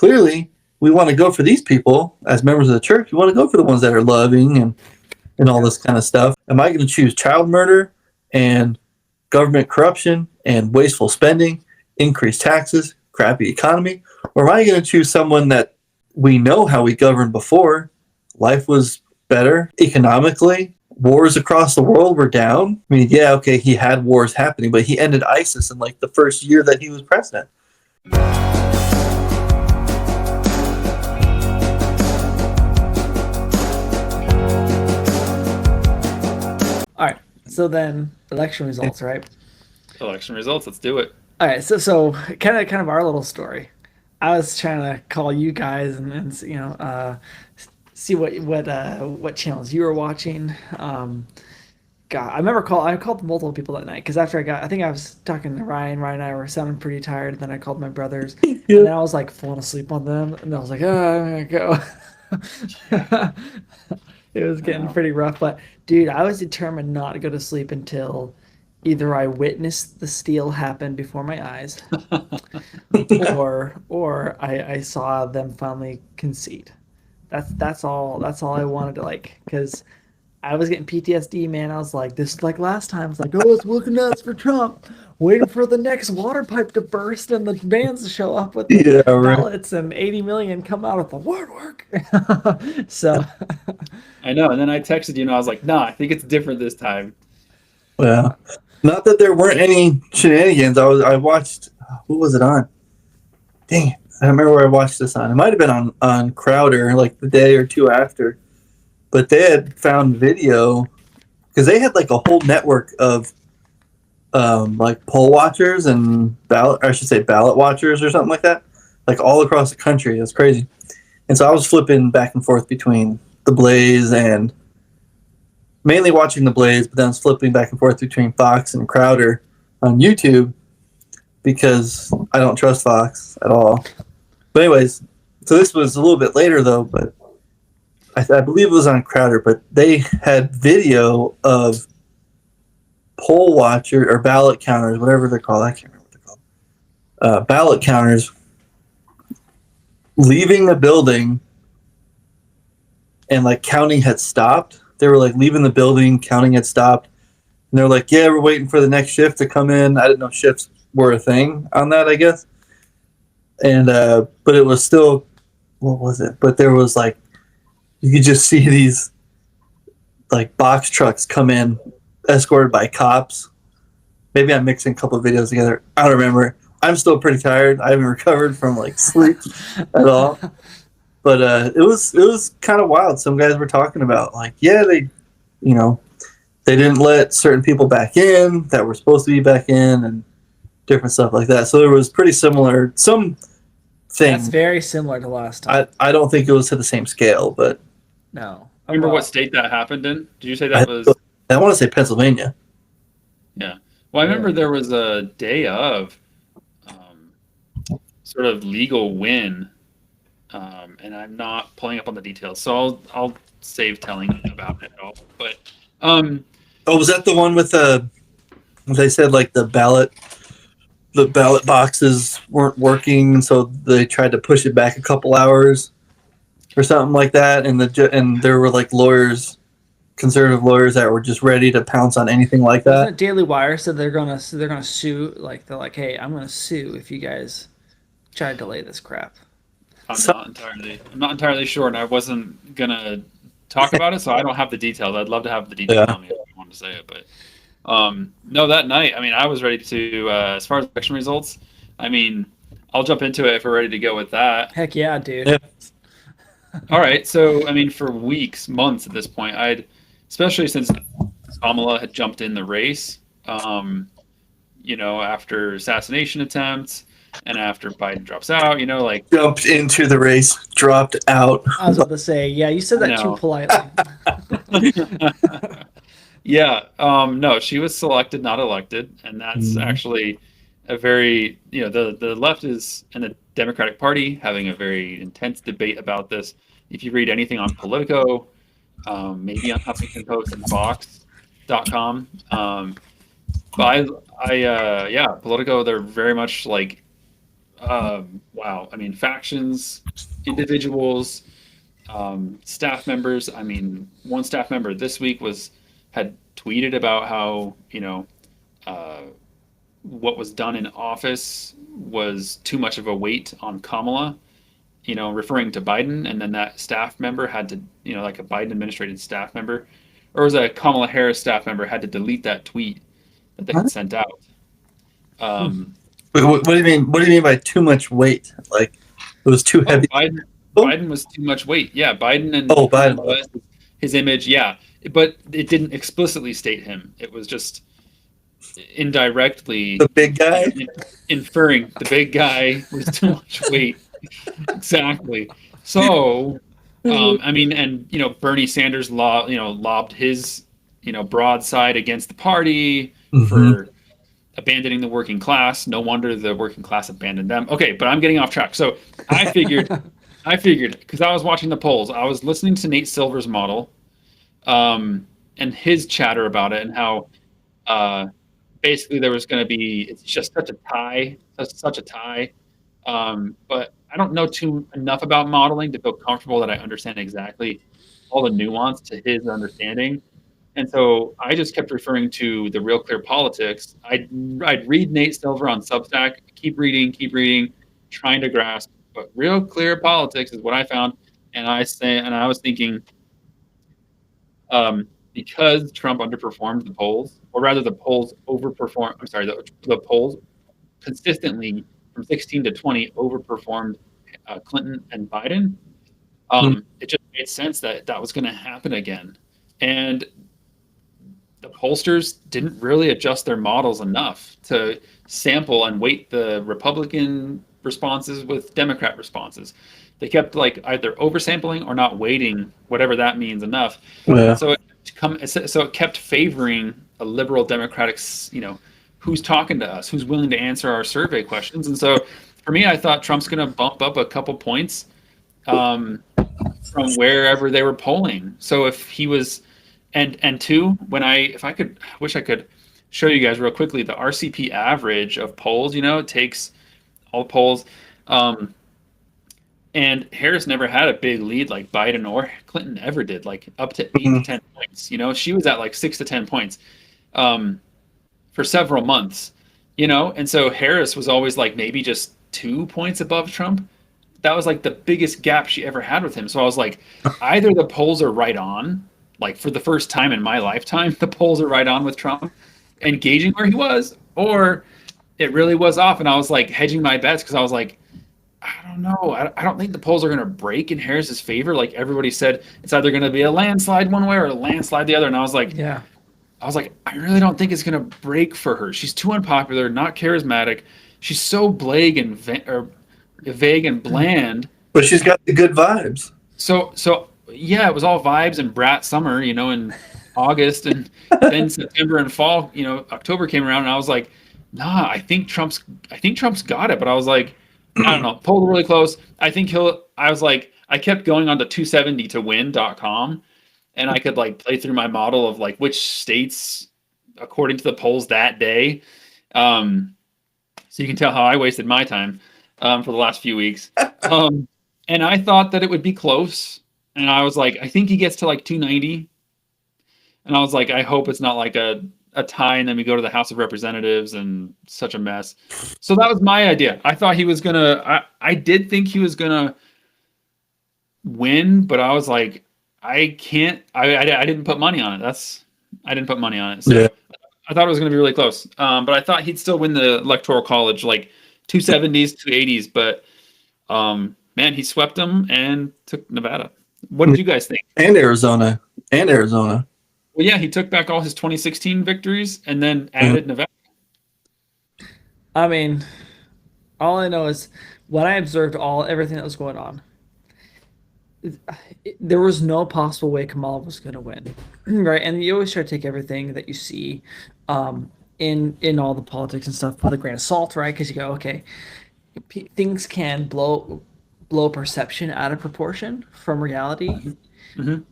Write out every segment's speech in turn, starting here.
clearly we want to go for these people as members of the church. We want to go for the ones that are loving and all this kind of stuff. Am I going to choose child murder and government corruption and wasteful spending, increased taxes, crappy economy? Or am I going to choose someone that we know how we governed before? Life was better economically. Wars across the world were down. I mean, yeah, okay, he had wars happening, but he ended ISIS in like the first year that he was president. All right. So then, election results, right? Election results. Let's do it. All right. So kind of our little story. I was trying to call you guys and see what channels you were watching. God, I called multiple people that night because after I think I was talking to Ryan. Ryan and I were sounding pretty tired. Then I called my brothers, and then I was like falling asleep on them, and I was like, oh, I'm gonna go. It was getting pretty rough, but dude, I was determined not to go to sleep until either I witnessed the steal happen before my eyes, or I saw them finally concede. That's all I wanted to because I was getting PTSD, man. I was like, this is like last time. It's like, oh, it's looking nuts for Trump, waiting for the next water pipe to burst and the vans to show up with the ballots and 80 million come out of the woodwork. So I know. And then I texted you and I was like, nah, I think it's different this time. Well, not that there weren't any shenanigans. I watched, what was it on? Dang it. I don't remember where I watched this on. It might have been on Crowder like the day or two after. But they had found video because they had like a whole network of like poll watchers and ballot watchers or something like that, like all across the country. It was crazy. And so I was flipping back and forth between the Blaze and mainly watching the Blaze, but then I was flipping back and forth between Fox and Crowder on YouTube because I don't trust Fox at all. But anyways, so this was a little bit later though, but I believe it was on Crowder, but they had video of poll watcher or ballot counters, whatever they're called. I can't remember what they're called. Ballot counters leaving the building and like counting had stopped. They were like leaving the building, counting had stopped. And they're like, yeah, we're waiting for the next shift to come in. I didn't know shifts were a thing on that, I guess. And, but it was still, what was it? But there was like, you could just see these like box trucks come in escorted by cops. Maybe I'm mixing a couple of videos together. I don't remember. I'm still pretty tired. I haven't recovered from like sleep at all. But it was kind of wild. Some guys were talking about like, yeah, they didn't let certain people back in that were supposed to be back in and different stuff like that. So there was pretty similar thing. That's very similar to last time. I don't think it was to the same scale, but no. Remember what state that happened in? Did you say that was? I want to say Pennsylvania. Yeah. Well, I remember there was a day of sort of legal win, and I'm not pulling up on the details, so I'll save telling about it all. But was that the one with they said like the ballot boxes weren't working, so they tried to push it back a couple hours or something like that, and there were like conservative lawyers that were just ready to pounce on anything like that. Wasn't it Daily Wire said they're gonna sue? Like they're like, hey, I'm gonna sue if you guys try to delay this crap. I'm not entirely sure, and I wasn't gonna talk about it, so I don't have the details. I'd love to have the details on me if you want to say it, but no, that night, I mean, I was ready to, as far as election results, I mean, I'll jump into it if we're ready to go with that. Heck yeah, dude. Yeah. All right. So, I mean, for weeks, months at this point, especially since Kamala had jumped in the race, after assassination attempts and after Biden drops out, jumped into the race, dropped out. I was about to say, yeah, you said that too politely. Yeah. No, she was selected, not elected. And that's actually a very, the left is in the Democratic Party having a very intense debate about this. If you read anything on Politico, maybe on Huffington Post and Vox.com, but Politico, they're very much like Wow. I mean, factions, individuals, staff members. I mean, one staff member this week had tweeted about how uh, what was done in office was too much of a weight on Kamala. Referring to Biden, and then that staff member had to, like a Biden administrated staff member, or was a Kamala Harris staff member had to delete that tweet that they had What? sent out. Um, Wait, what do you mean? What do you mean by too much weight? Like it was too oh, heavy? Oh, Biden was too much weight. Yeah, Biden and oh, who he Biden. was, his image. Yeah, but it didn't explicitly state him. It was just indirectly, The big guy. inferring the big guy was too much weight. Exactly. So, I mean, and Bernie Sanders lobbed his broadside against the party Mm-hmm. for abandoning the working class. No wonder the working class abandoned them. Okay, but I'm getting off track. So I figured because I was watching the polls, I was listening to Nate Silver's model, and his chatter about it, and how uh, basically there was going to be it's just such a tie. But I don't know too enough about modeling to feel comfortable that I understand exactly all the nuance to his understanding. And so I just kept referring to the Real Clear Politics. I'd read Nate Silver on Substack, keep reading, trying to grasp. But Real Clear Politics is what I found, and I was thinking, because Trump underperformed the polls, or rather the polls overperformed. I'm sorry, the polls consistently from 16 to 20 overperformed Clinton and Biden. It just made sense that that was going to happen again, and the pollsters didn't really adjust their models enough to sample and weight the Republican responses with Democrat responses. They kept like either oversampling or not weighting, whatever that means, enough. Yeah. So it kept favoring a liberal Democratic, who's talking to us, who's willing to answer our survey questions. And so for me, I thought Trump's going to bump up a couple points from wherever they were polling. So if he was, and two, if I could, wish I could show you guys real quickly the RCP average of polls. It takes all polls, and Harris never had a big lead like Biden or Clinton ever did, like up to 8 to 10 points. She was at like 6 to 10 points for several months. And so Harris was always like maybe just 2 points above Trump. That was like the biggest gap she ever had with him. So I was like, either the polls are right on, like for the first time in my lifetime, the polls are right on with Trump, engaging where he was, or it really was off. And I was like hedging my bets because I was like, I don't know. I don't think the polls are going to break in Harris's favor. Like everybody said, it's either going to be a landslide one way or a landslide the other. And I was like, Yeah. I really don't think it's going to break for her. She's too unpopular, not charismatic. She's so vague and bland. But she's got the good vibes. So yeah, it was all vibes and brat summer, in August, and then September and fall, October came around, and I was like, nah, I think Trump's got it. But I was like, I don't know, pulled really close. I was like, I kept going on to 270towin.com, and I could like play through my model of like which states according to the polls that day. So you can tell how I wasted my time for the last few weeks. And I thought that it would be close. And I was like, I think he gets to like 290. And I was like, I hope it's not like a tie, and then we go to the House of Representatives and such a mess. So that was my idea. I thought he was going to, I did think he was going to win, but I was like, I didn't put money on it. I didn't put money on it. So yeah. I thought it was going to be really close. But I thought he'd still win the Electoral College, like 270s, 280s. But man, he swept them and took Nevada. What did you guys think? And Arizona. Well, yeah, he took back all his 2016 victories and then added Nevada. I mean, all I know is when I observed everything that was going on, there was no possible way Kamala was going to win, right? And you always try to take everything that you see in all the politics and stuff with a grain of salt, right? Because you go, okay, things can blow perception out of proportion from reality. Mm-hmm.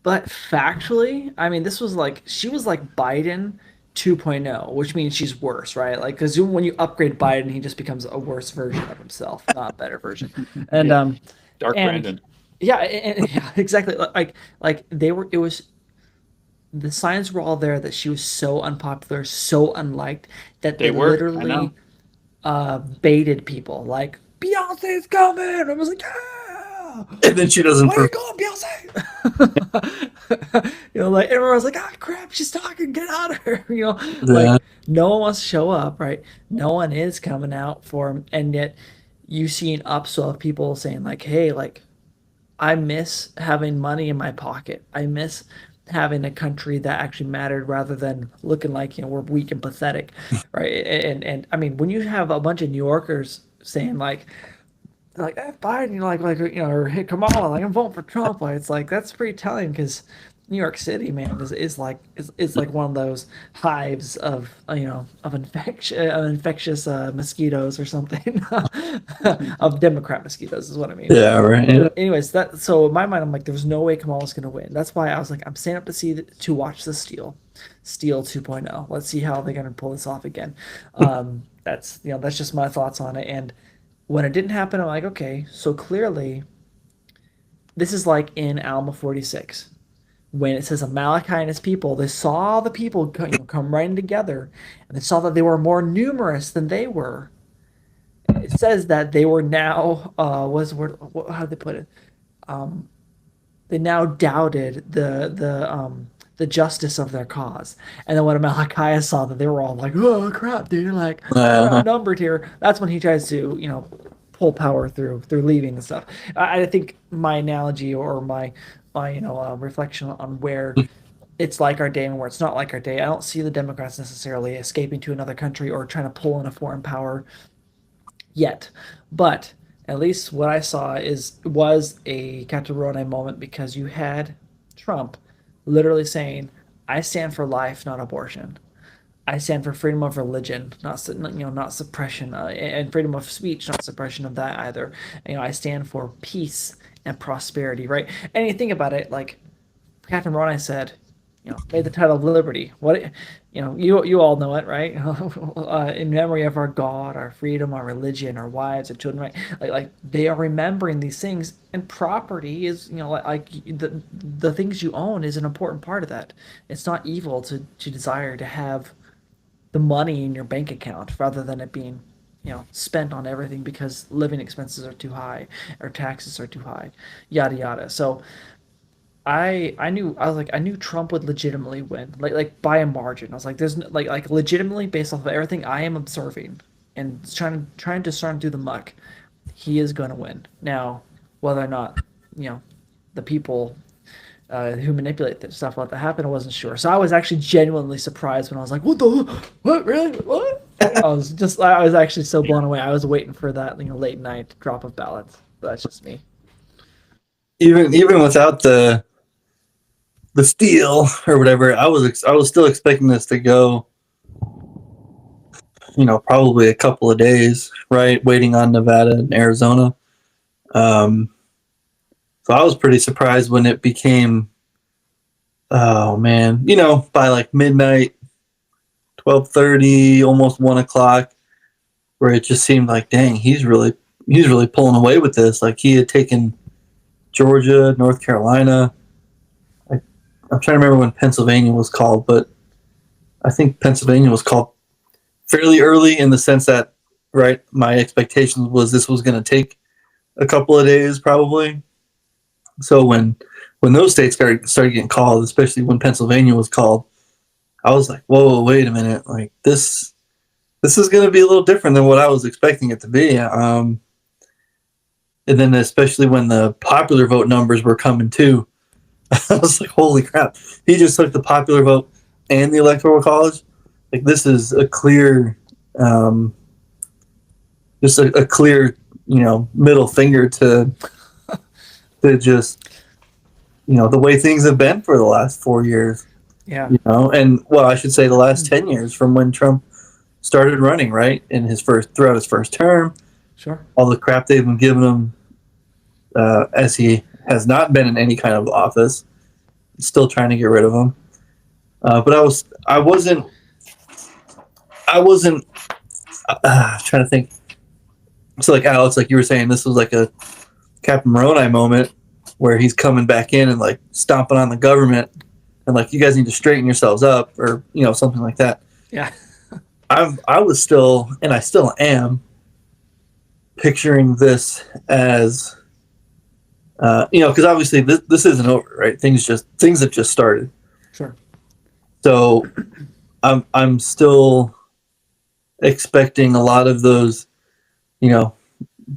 But factually, I mean, she was like Biden 2.0, which means she's worse, right? Like, because when you upgrade Biden, he just becomes a worse version of himself, not a better version. And Yeah. Dark and Brandon. yeah, yeah, exactly. Like they were. It was the signs were all there that she was so unpopular, so unliked that They they were. I literally know. baited people. Like Beyonce's coming. I was like, yeah. And then she doesn't. Where you going, Beyonce? Like everyone was like, ah, crap, she's talking, get out of her. Yeah. Like no one wants to show up, right? No one is coming out for him, and yet you see an upswell of people saying like, hey, like I miss having money in my pocket. I miss having a country that actually mattered rather than looking like we're weak and pathetic, right? And I mean, when you have a bunch of New Yorkers saying like F Biden, or hey Kamala, like I'm voting for Trump. Like it's like that's pretty telling because New York City, man, is like one of those hives of infectious mosquitoes or something of Democrat mosquitoes is what I mean. Yeah. Right. Yeah. Anyways, that so in my mind, I'm like, there's no way Kamala's gonna win. That's why I was like, I'm staying up to to watch the Steel 2.0. Let's see how they're gonna pull this off again. That's just my thoughts on it. And when it didn't happen, I'm like, okay, so clearly this is like in Alma 46 when it says Amalekite and his people. They saw the people come running together, and they saw that they were more numerous than they were. It says that they were now what's the word? How did they put it? They now doubted the justice of their cause. And then when Amalickiah saw that, they were all like, "Oh crap, dude! Like we're outnumbered here." That's when he tries to pull power through leaving and stuff. I think my analogy or my reflection on where it's like our day and where it's not like our day. I don't see the Democrats necessarily escaping to another country or trying to pull in a foreign power yet. But at least what I saw was a Caterone moment because you had Trump literally saying, "I stand for life, not abortion. I stand for freedom of religion, not suppression, and freedom of speech, not suppression of that either. I stand for peace and prosperity, right?" And you think about it, like Captain Moroni said, made the title of liberty. What, you all know it, right? In memory of our God, our freedom, our religion, our wives, our children, right? Like they are remembering these things, and property is, like the things you own is an important part of that. It's not evil to desire to have the money in your bank account rather than it being spent on everything because living expenses are too high or taxes are too high, yada yada. So I knew Trump would legitimately win, like by a margin. I was like, there's like legitimately based off of everything I am observing and trying to discern through the muck, he is going to win. Now, whether or not the people who manipulate this stuff let that happen, I wasn't sure. So I was actually genuinely surprised when I was like, what really what? I was actually so blown away. I was waiting for that late night drop of ballots. But that's just me. Even without the steal or whatever, I was still expecting this to go, probably a couple of days, right? Waiting on Nevada and Arizona. So I was pretty surprised when it became, oh man, by like midnight, 12:30, almost 1 o'clock, where it just seemed like, dang, he's really pulling away with this. Like he had taken Georgia, North Carolina. I'm trying to remember when Pennsylvania was called, but I think Pennsylvania was called fairly early in the sense that, right, my expectations was this was going to take a couple of days probably. So when those states started getting called, especially when Pennsylvania was called, I was like, whoa, wait a minute. Like this is going to be a little different than what I was expecting it to be. And then especially when the popular vote numbers were coming too, I was like, holy crap. He just took the popular vote and the electoral college. Like this is a clear, just a clear, middle finger to just, the way things have been for the last 4 years. Yeah. And well, I should say the last 10 years from when Trump started running, right? Throughout his first term. Sure. All the crap they've been giving him as he has not been in any kind of office, still trying to get rid of him. But I wasn't I wasn't trying to think. So like Alex, like you were saying, this was like a Captain Moroni moment where he's coming back in and like stomping on the government and like you guys need to straighten yourselves up or something like that. Yeah. I was still and I still am picturing this as because obviously this isn't over, right? Things have just started. Sure. So I'm still expecting a lot of those,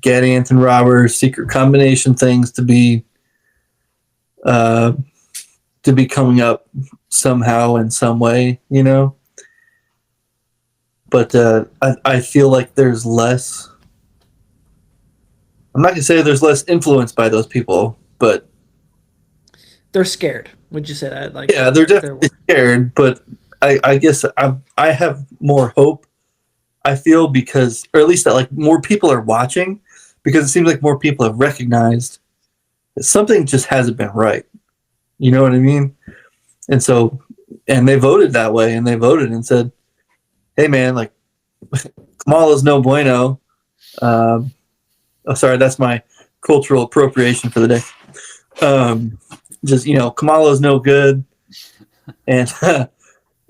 Getty and robbers, secret combination things to be coming up somehow in some way, But I feel like there's less. I'm not gonna say there's less influence by those people, but they're scared. Would you say that? Like, yeah, they're definitely scared. But I guess I have more hope. I feel because, or at least that like more people are watching, because it seems like more people have recognized that something just hasn't been right. You know what I mean? And so, and they voted that way, and they voted and said, "Hey, man, like Kamala's no bueno." Oh, sorry, that's my cultural appropriation for the day. Just Kamala's no good, and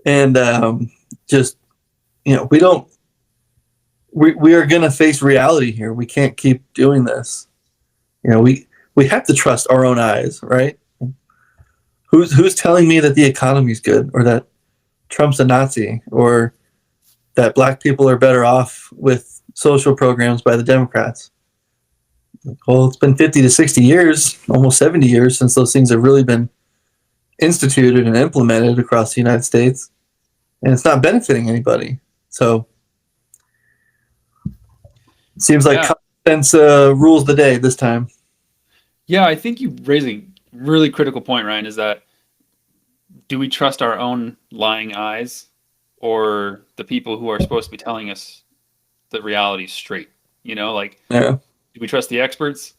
and just we don't. We are going to face reality here. We can't keep doing this. We have to trust our own eyes, right? Who's telling me that the economy's good, or that Trump's a Nazi, or that black people are better off with social programs by the Democrats? Well, it's been 50 to 60 years, almost 70 years since those things have really been instituted and implemented across the United States, and it's not benefiting anybody. So it seems like common sense rules the day this time. Yeah, I think you raise a really critical point, Ryan, is that do we trust our own lying eyes or the people who are supposed to be telling us the reality straight? Do we trust the experts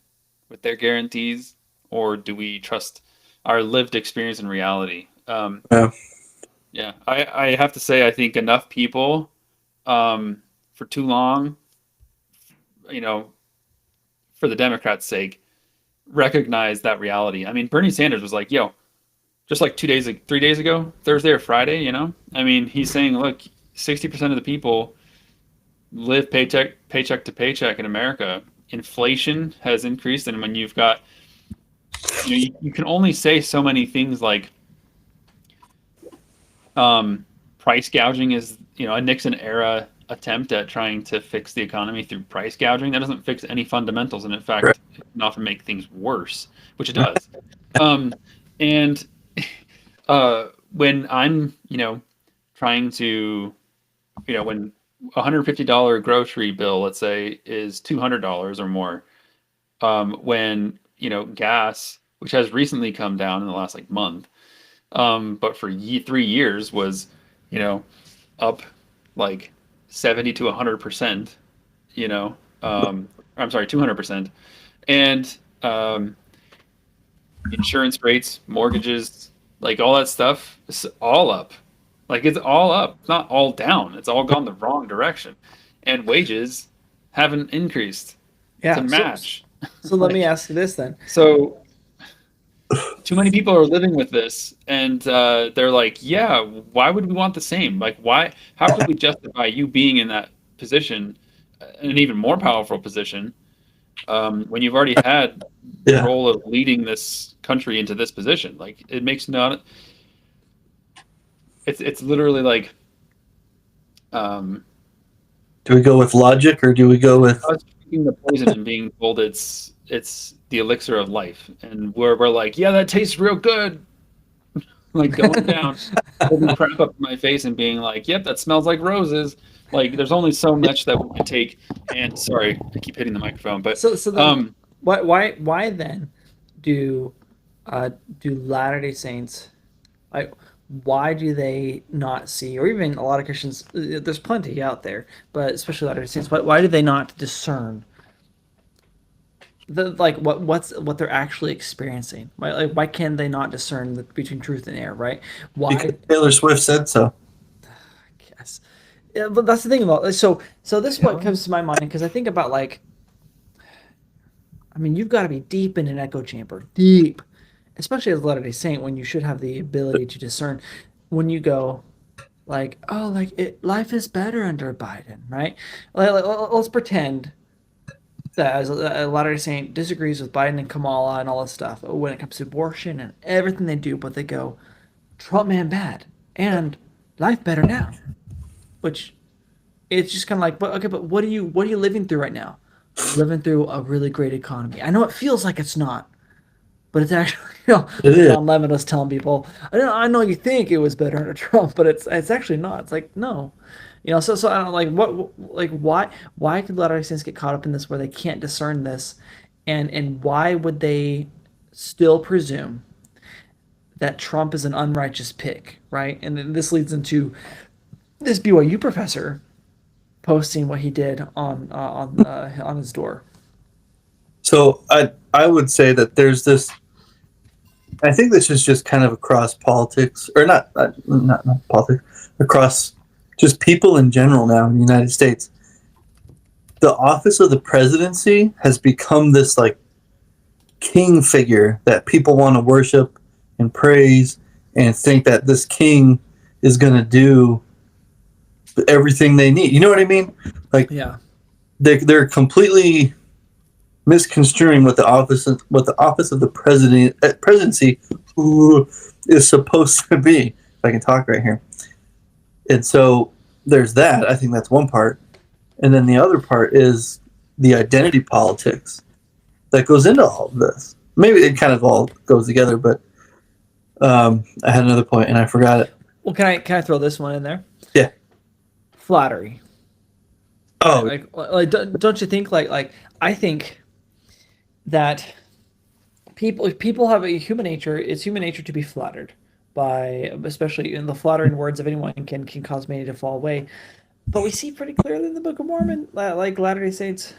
with their guarantees, or do we trust our lived experience in reality? Yeah, I have to say, I think enough people for too long, for the Democrats' sake, recognize that reality. I mean, Bernie Sanders was like, yo, just like 3 days ago, Thursday or Friday, I mean, he's saying, look, 60% of the people live paycheck to paycheck in America. Inflation has increased, and when you've got, you can only say so many things like price gouging is, a Nixon era attempt at trying to fix the economy through price gouging. That doesn't fix any fundamentals, and in fact, it can often make things worse, which it does. And when I'm, trying to, when $150 grocery bill, let's say, is $200 or more, when gas, which has recently come down in the last month, but for 3 years was up like 70 to 100%, I'm sorry, 200%, and insurance rates, mortgages, like all that stuff, is all up. Like it's all up, it's not all down. It's all gone the wrong direction, and wages haven't increased to match. So let me ask you this then. So too many people are living with this, and they're like, yeah, why would we want the same? Like, why? How could we justify you being in that position, an even more powerful position, when you've already had the role of leading this country into this position? Like, it makes not. It's literally like. Do we go with logic, or do we go with drinking the poison and being told it's the elixir of life, and we're like, yeah, that tastes real good, like going down, holding crap up in my face and being like, yep, that smells like roses. Like, there's only so much that we can take. And sorry, I keep hitting the microphone, but so then, why then do Latter-day Saints, like, why do they not see, or even a lot of Christians, there's plenty out there, but especially Latter-day Saints, why do they not discern what they're actually experiencing? Why can they not discern between truth and error, right? Why? Because Taylor Swift said so. Yes. Yeah, but that's the thing about so this is what comes to my mind because I think about like I mean you've got to be deep in an echo chamber, deep, especially as a Latter Day Saint when you should have the ability to discern when you go like oh like life is better under Biden, right? Let's pretend that as a Latter Day Saint disagrees with Biden and Kamala and all this stuff when it comes to abortion and everything they do, but they go Trump man bad and life better now, which it's just kind of like, but okay, but what are you living through right now? Living through a really great economy. I know it feels like it's not, but it's actually It is. Don Lemon was telling people, I know you think it was better under Trump, but it's actually not. It's like no, so I don't like why could Latter-day Saints get caught up in this where they can't discern this, and why would they still presume that Trump is an unrighteous pick, right? And then this leads into this BYU professor posting what he did on his door. So I would say that there's this. I think this is just kind of across politics, or not politics, across just people in general now in the United States. The office of the presidency has become this like king figure that people want to worship and praise and think that this king is going to do everything they need. You know what I mean? Like Yeah. they're completely misconstruing what the office of the presidency is supposed to be. If I can talk right here. And so there's that. I think that's one part. And then the other part is the identity politics that goes into all of this. Maybe it kind of all goes together, but I had another point and I forgot it. Well, can I throw this one in there? Yeah. Flattery. Oh, like don't you think like I think that people have a human nature. It's human nature to be flattered by, especially in the flattering words of anyone can cause many to fall away. But we see pretty clearly in the Book of Mormon, like Latter-day Saints,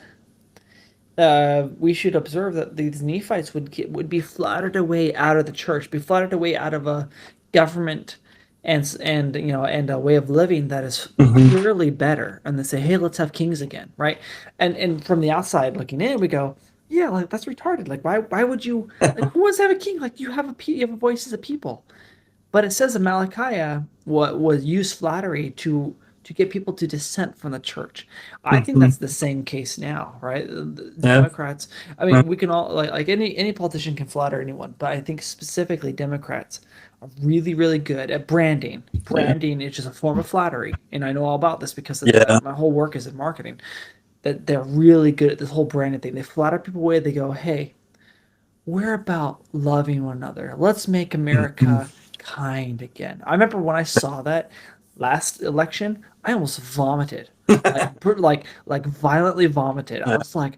we should observe that these Nephites would be flattered away out of the church, be flattered away out of a government and a way of living that is clearly better. And they say, hey, let's have kings again, right? And from the outside looking in, we go, yeah, like that's retarded. Like why would you like who wants to have a king? Like you have a voice as a people. But it says in Malachi what was use flattery to get people to dissent from the church. I think that's the same case now, right? The Democrats. I mean, we can all like any politician can flatter anyone, but I think specifically Democrats are really really good at branding. Branding is just a form of flattery, and I know all about this because my whole work is in marketing. That they're really good at this whole branding thing. They flatter people away. They go, hey, we're about loving one another. Let's make America kind again. I remember when I saw that last election, I almost vomited, like violently vomited. I was like,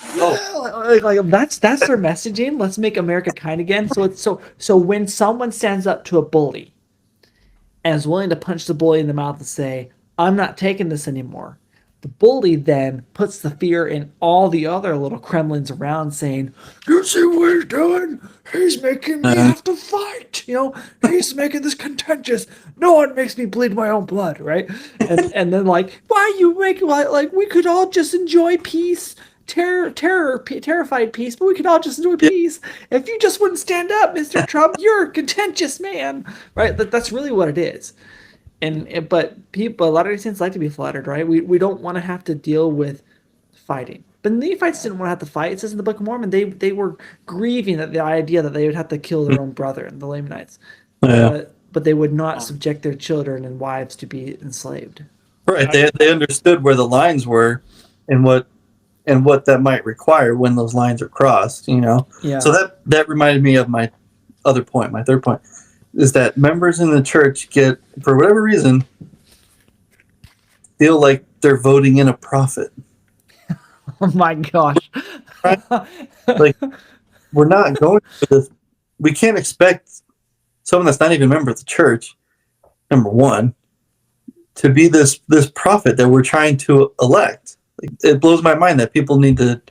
oh, like that's their messaging. Let's make America kind again. So it's so when someone stands up to a bully and is willing to punch the bully in the mouth and say, I'm not taking this anymore. The bully then puts the fear in all the other little Kremlins around saying, you see what he's doing? He's making me have to fight. He's making this contentious. No one makes me bleed my own blood, right? And then like, why you make like we could all just enjoy peace, terrified peace, but we could all just enjoy peace. If you just wouldn't stand up, Mr. Trump, you're a contentious man, right? That's really what it is. But a lot of Saints like to be flattered, right? We don't want to have to deal with fighting. But the Nephites didn't want to have to fight. It says in the Book of Mormon they were grieving at the idea that they would have to kill their own brother, the Lamanites. But they would not subject their children and wives to be enslaved. Right. They understood where the lines were and what that might require when those lines are crossed, Yeah. So that reminded me of my other point, my third point. Is that members in the church get, for whatever reason, feel like they're voting in a prophet. Oh my gosh. Right? Like, we're not going for this. We can't expect someone that's not even a member of the church, number one, to be this prophet that we're trying to elect. Like, it blows my mind that people need to,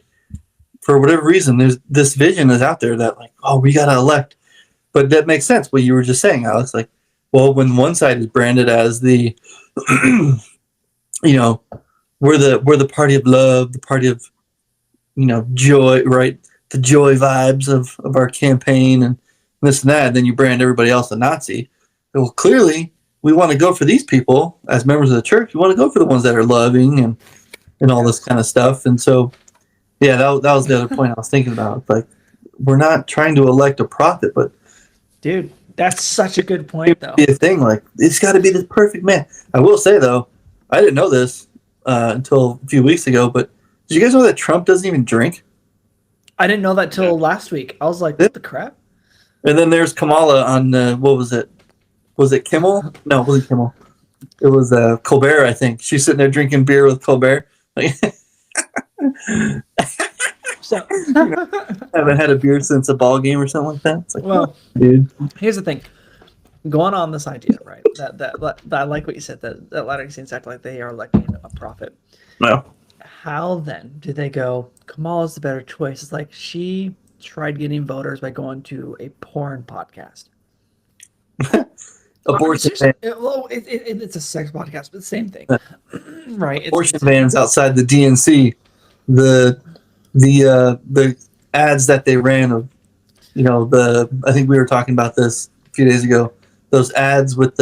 for whatever reason, there's this vision is out there that like, oh, we got to elect. But that makes sense, what you were just saying, Alex. Like, well, when one side is branded as the you know, we're the party of love, the party of joy, right? The joy vibes of our campaign and this and that. And then you brand everybody else a Nazi. Well, clearly we want to go for these people as members of the church. We want to go for the ones that are loving and all this kind of stuff. And so, yeah, that was the other point I was thinking about. Like, we're not trying to elect a prophet, but Dude, that's such a good point, though. be a thing. Like, it's got to be this perfect man. I will say though, I didn't know this until a few weeks ago, but did you guys know that Trump doesn't even drink? I didn't know that till last week. I was like, what the crap? And then there's Kamala on what was it? Was it Kimmel? No, it wasn't Kimmel. It was Colbert, I think. She's sitting there drinking beer with Colbert. Like, So, haven't had a beer since a ball game or something like that. It's like, well, dude. here's the thing. Going on this idea, right? That I like what you said. That Latter-day Saints act like they are electing a prophet. No. How then do they go? Kamala's the better choice. It's like she tried getting voters by going to a porn podcast. Abortion It's a sex podcast, but the same thing, right? abortion bans outside the DNC. The ads that they ran of, I think we were talking about this a few days ago. Those ads with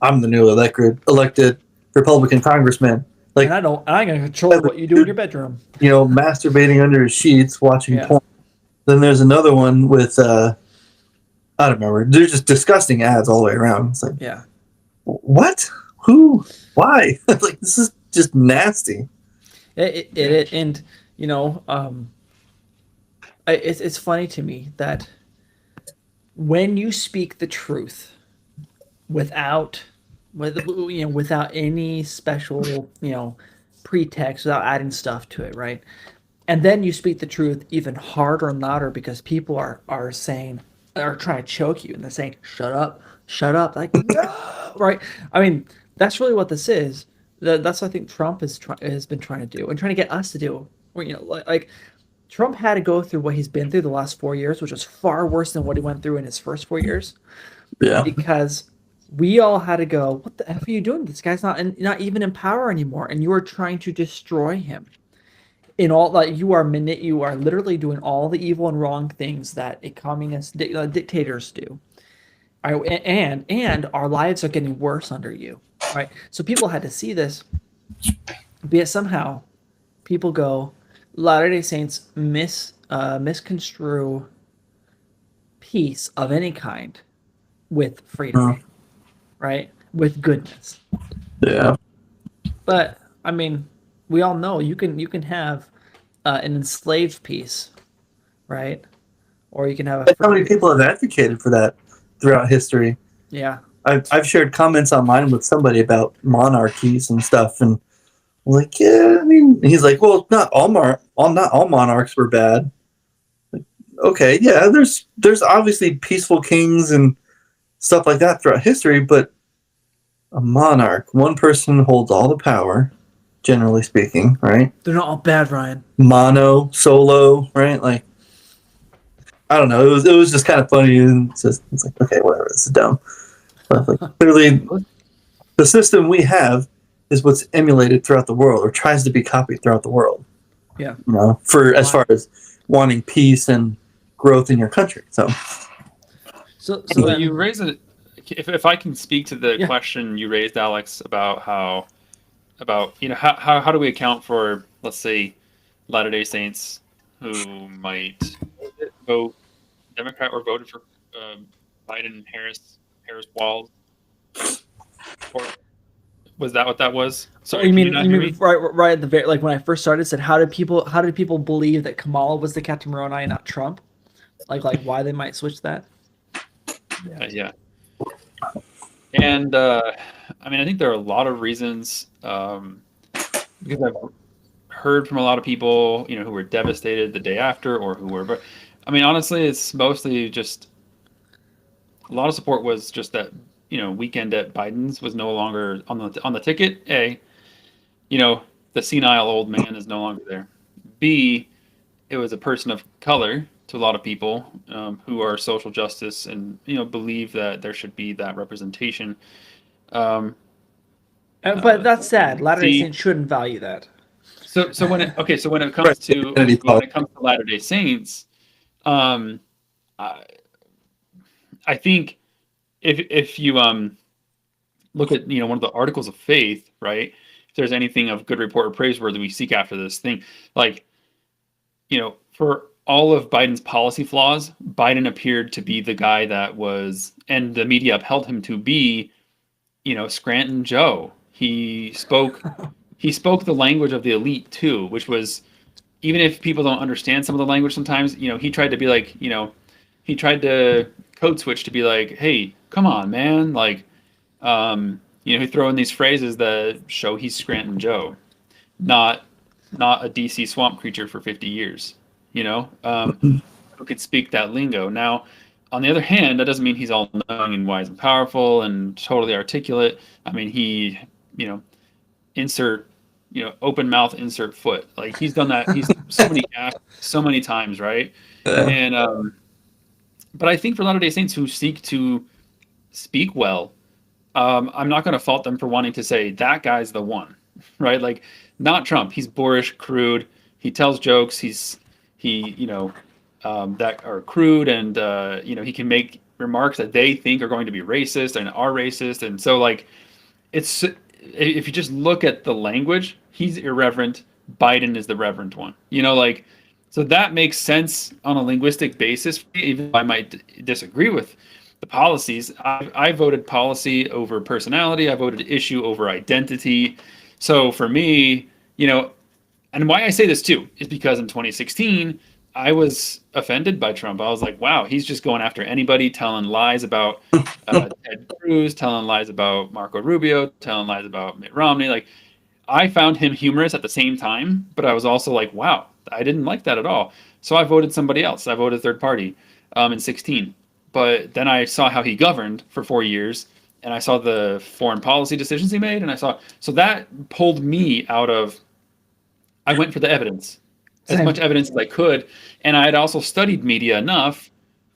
I'm the new elected Republican congressman. Like, and I'm gonna control what you do in your bedroom. Masturbating under his sheets, watching porn. Then there's another one with I don't remember. They're just disgusting ads all the way around. It's like, Yeah. What? Who? Why? Like, this is just nasty. And it's funny to me that when you speak the truth without any special pretext, without adding stuff to it, right? And then you speak the truth even harder and louder because people are saying, are trying to choke you, and they're saying, shut up, like, no! Right? I mean, that's really what this is. That's what I think Trump has been trying to do and trying to get us to do. Like Trump had to go through what he's been through the last 4 years, which was far worse than what he went through in his first 4 years. Yeah. Because we all had to go, what the F are you doing? This guy's not even in power anymore, and you are trying to destroy him. In all that you are literally doing all the evil and wrong things that a communist dictators do. And our lives are getting worse under you, right? So people had to see this, but somehow people go, Latter-day Saints misconstrue peace of any kind with freedom, right? With goodness. Yeah. But I mean, we all know you can have an enslaved peace, right? Or you can have How many people have advocated for that throughout history? Yeah. I've shared comments online with somebody about monarchies and stuff, and I'm like, yeah, I mean, he's like, well, not all monarchs were bad. Like, okay, yeah, there's obviously peaceful kings and stuff like that throughout history, but a monarch, one person holds all the power, generally speaking, right? They're not all bad, Ryan. Solo, right? Like, I don't know. It was just kind of funny, and it's like, okay, whatever. This is dumb. But like, clearly, the system we have is what's emulated throughout the world, or tries to be copied throughout the world. Yeah. For as far as wanting peace and growth in your country. So then, you raise it. If I can speak to the question you raised, Alex, about how do we account for, let's say, Latter-day Saints who might vote Democrat or voted for Biden, Harris, Walz, or was that what that was? Sorry, you mean right at the very, like when I first started, said how did people believe that Kamala was the Captain Moroni and not Trump? Like why they might switch that? Yeah. And I mean, I think there are a lot of reasons, because I've heard from a lot of people, who were devastated the day after, or who were. But I mean, honestly, it's mostly just a lot of support was just that weekend at Biden's was no longer on the ticket. A, the senile old man is no longer there. B, it was a person of color to a lot of people who are social justice and believe that there should be that representation. But that's sad. Latter-day see, Saints shouldn't value that. so when it comes Right. to Identity Latter Day Saints, um, I, I think if you look at one of the articles of faith, right? If there's anything of good report or praiseworthy, we seek after this thing. Like, for all of Biden's policy flaws, Biden appeared to be the guy that was, and the media upheld him to be, Scranton Joe. He spoke the language of the elite too, which was, even if people don't understand some of the language sometimes, he tried to be like, he tried to code switch to be like, hey, come on, man, like, he throw in these phrases that show he's Scranton Joe, not a DC swamp creature for 50 years, who could speak that lingo. Now, on the other hand, that doesn't mean he's all knowing and wise and powerful and totally articulate. I mean, he, insert, open mouth, insert foot. Like, he's done that. He's so many times, right? And but I think for Latter-day Saints who seek to speak well, I'm not going to fault them for wanting to say that guy's the one, right? Like, not Trump. He's boorish, crude. He tells jokes. That are crude, and he can make remarks that they think are going to be racist and are racist. And so, like, it's, if you just look at the language, he's irreverent. Biden is the reverent one. So that makes sense on a linguistic basis, even if I might disagree with the policies. I voted policy over personality. I voted issue over identity. So for me, and why I say this too is because in 2016, I was offended by Trump. I was like, wow, he's just going after anybody, telling lies about Ted Cruz, telling lies about Marco Rubio, telling lies about Mitt Romney. Like, I found him humorous at the same time, but I was also like, wow, I didn't like that at all. So I voted somebody else. I voted third party in 16. But then I saw how he governed for 4 years, and I saw the foreign policy decisions he made, and so that pulled me out of. I went for the evidence, as much evidence as I could, and I had also studied media enough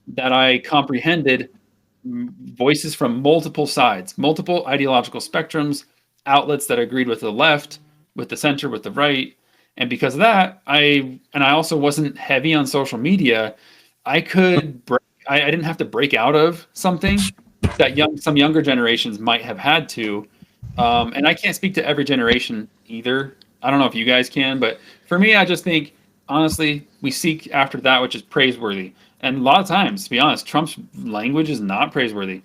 that I comprehended voices from multiple sides, multiple ideological spectrums, outlets that agreed with the left, with the center, with the right, and because of that, I also wasn't heavy on social media. I didn't have to break out of something that some younger generations might have had to, and I can't speak to every generation either. I don't know if you guys can, but for me, I just think, honestly, we seek after that which is praiseworthy. And a lot of times, to be honest, Trump's language is not praiseworthy.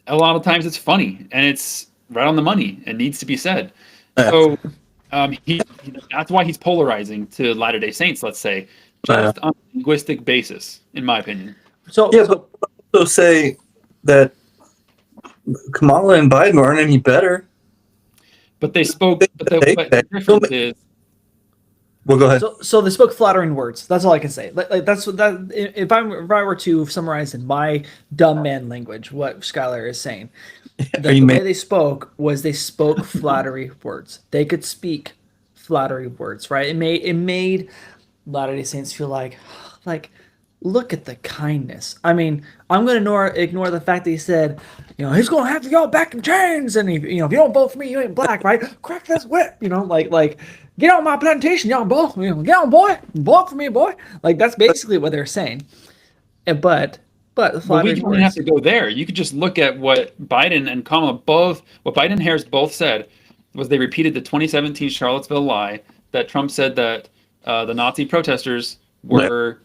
A lot of times it's funny and it's right on the money and needs to be said. So that's why he's polarizing to Latter-day Saints, let's say, just on a linguistic basis, in my opinion. But also say that Kamala and Biden aren't any better. But they spoke. But the difference is. Well, go ahead. So they spoke flattering words. That's all I can say. Like that's that. If I were to summarize in my dumb man language, what Skylar is saying, the way they spoke was they spoke flattery words. They could speak flattery words, right? It made Latter-day Saints feel like look at the kindness. I mean, I'm going to ignore the fact that he said, he's going to have y'all back in chains. And, if you don't vote for me, you ain't black, right? Crack this whip, like, get on my plantation, y'all, boy. Get on, boy. Vote for me, boy. Like, that's basically what they're saying. But we don't have to go there. You could just look at what Biden and Kamala what Biden and Harris both said was they repeated the 2017 Charlottesville lie that Trump said that the Nazi protesters were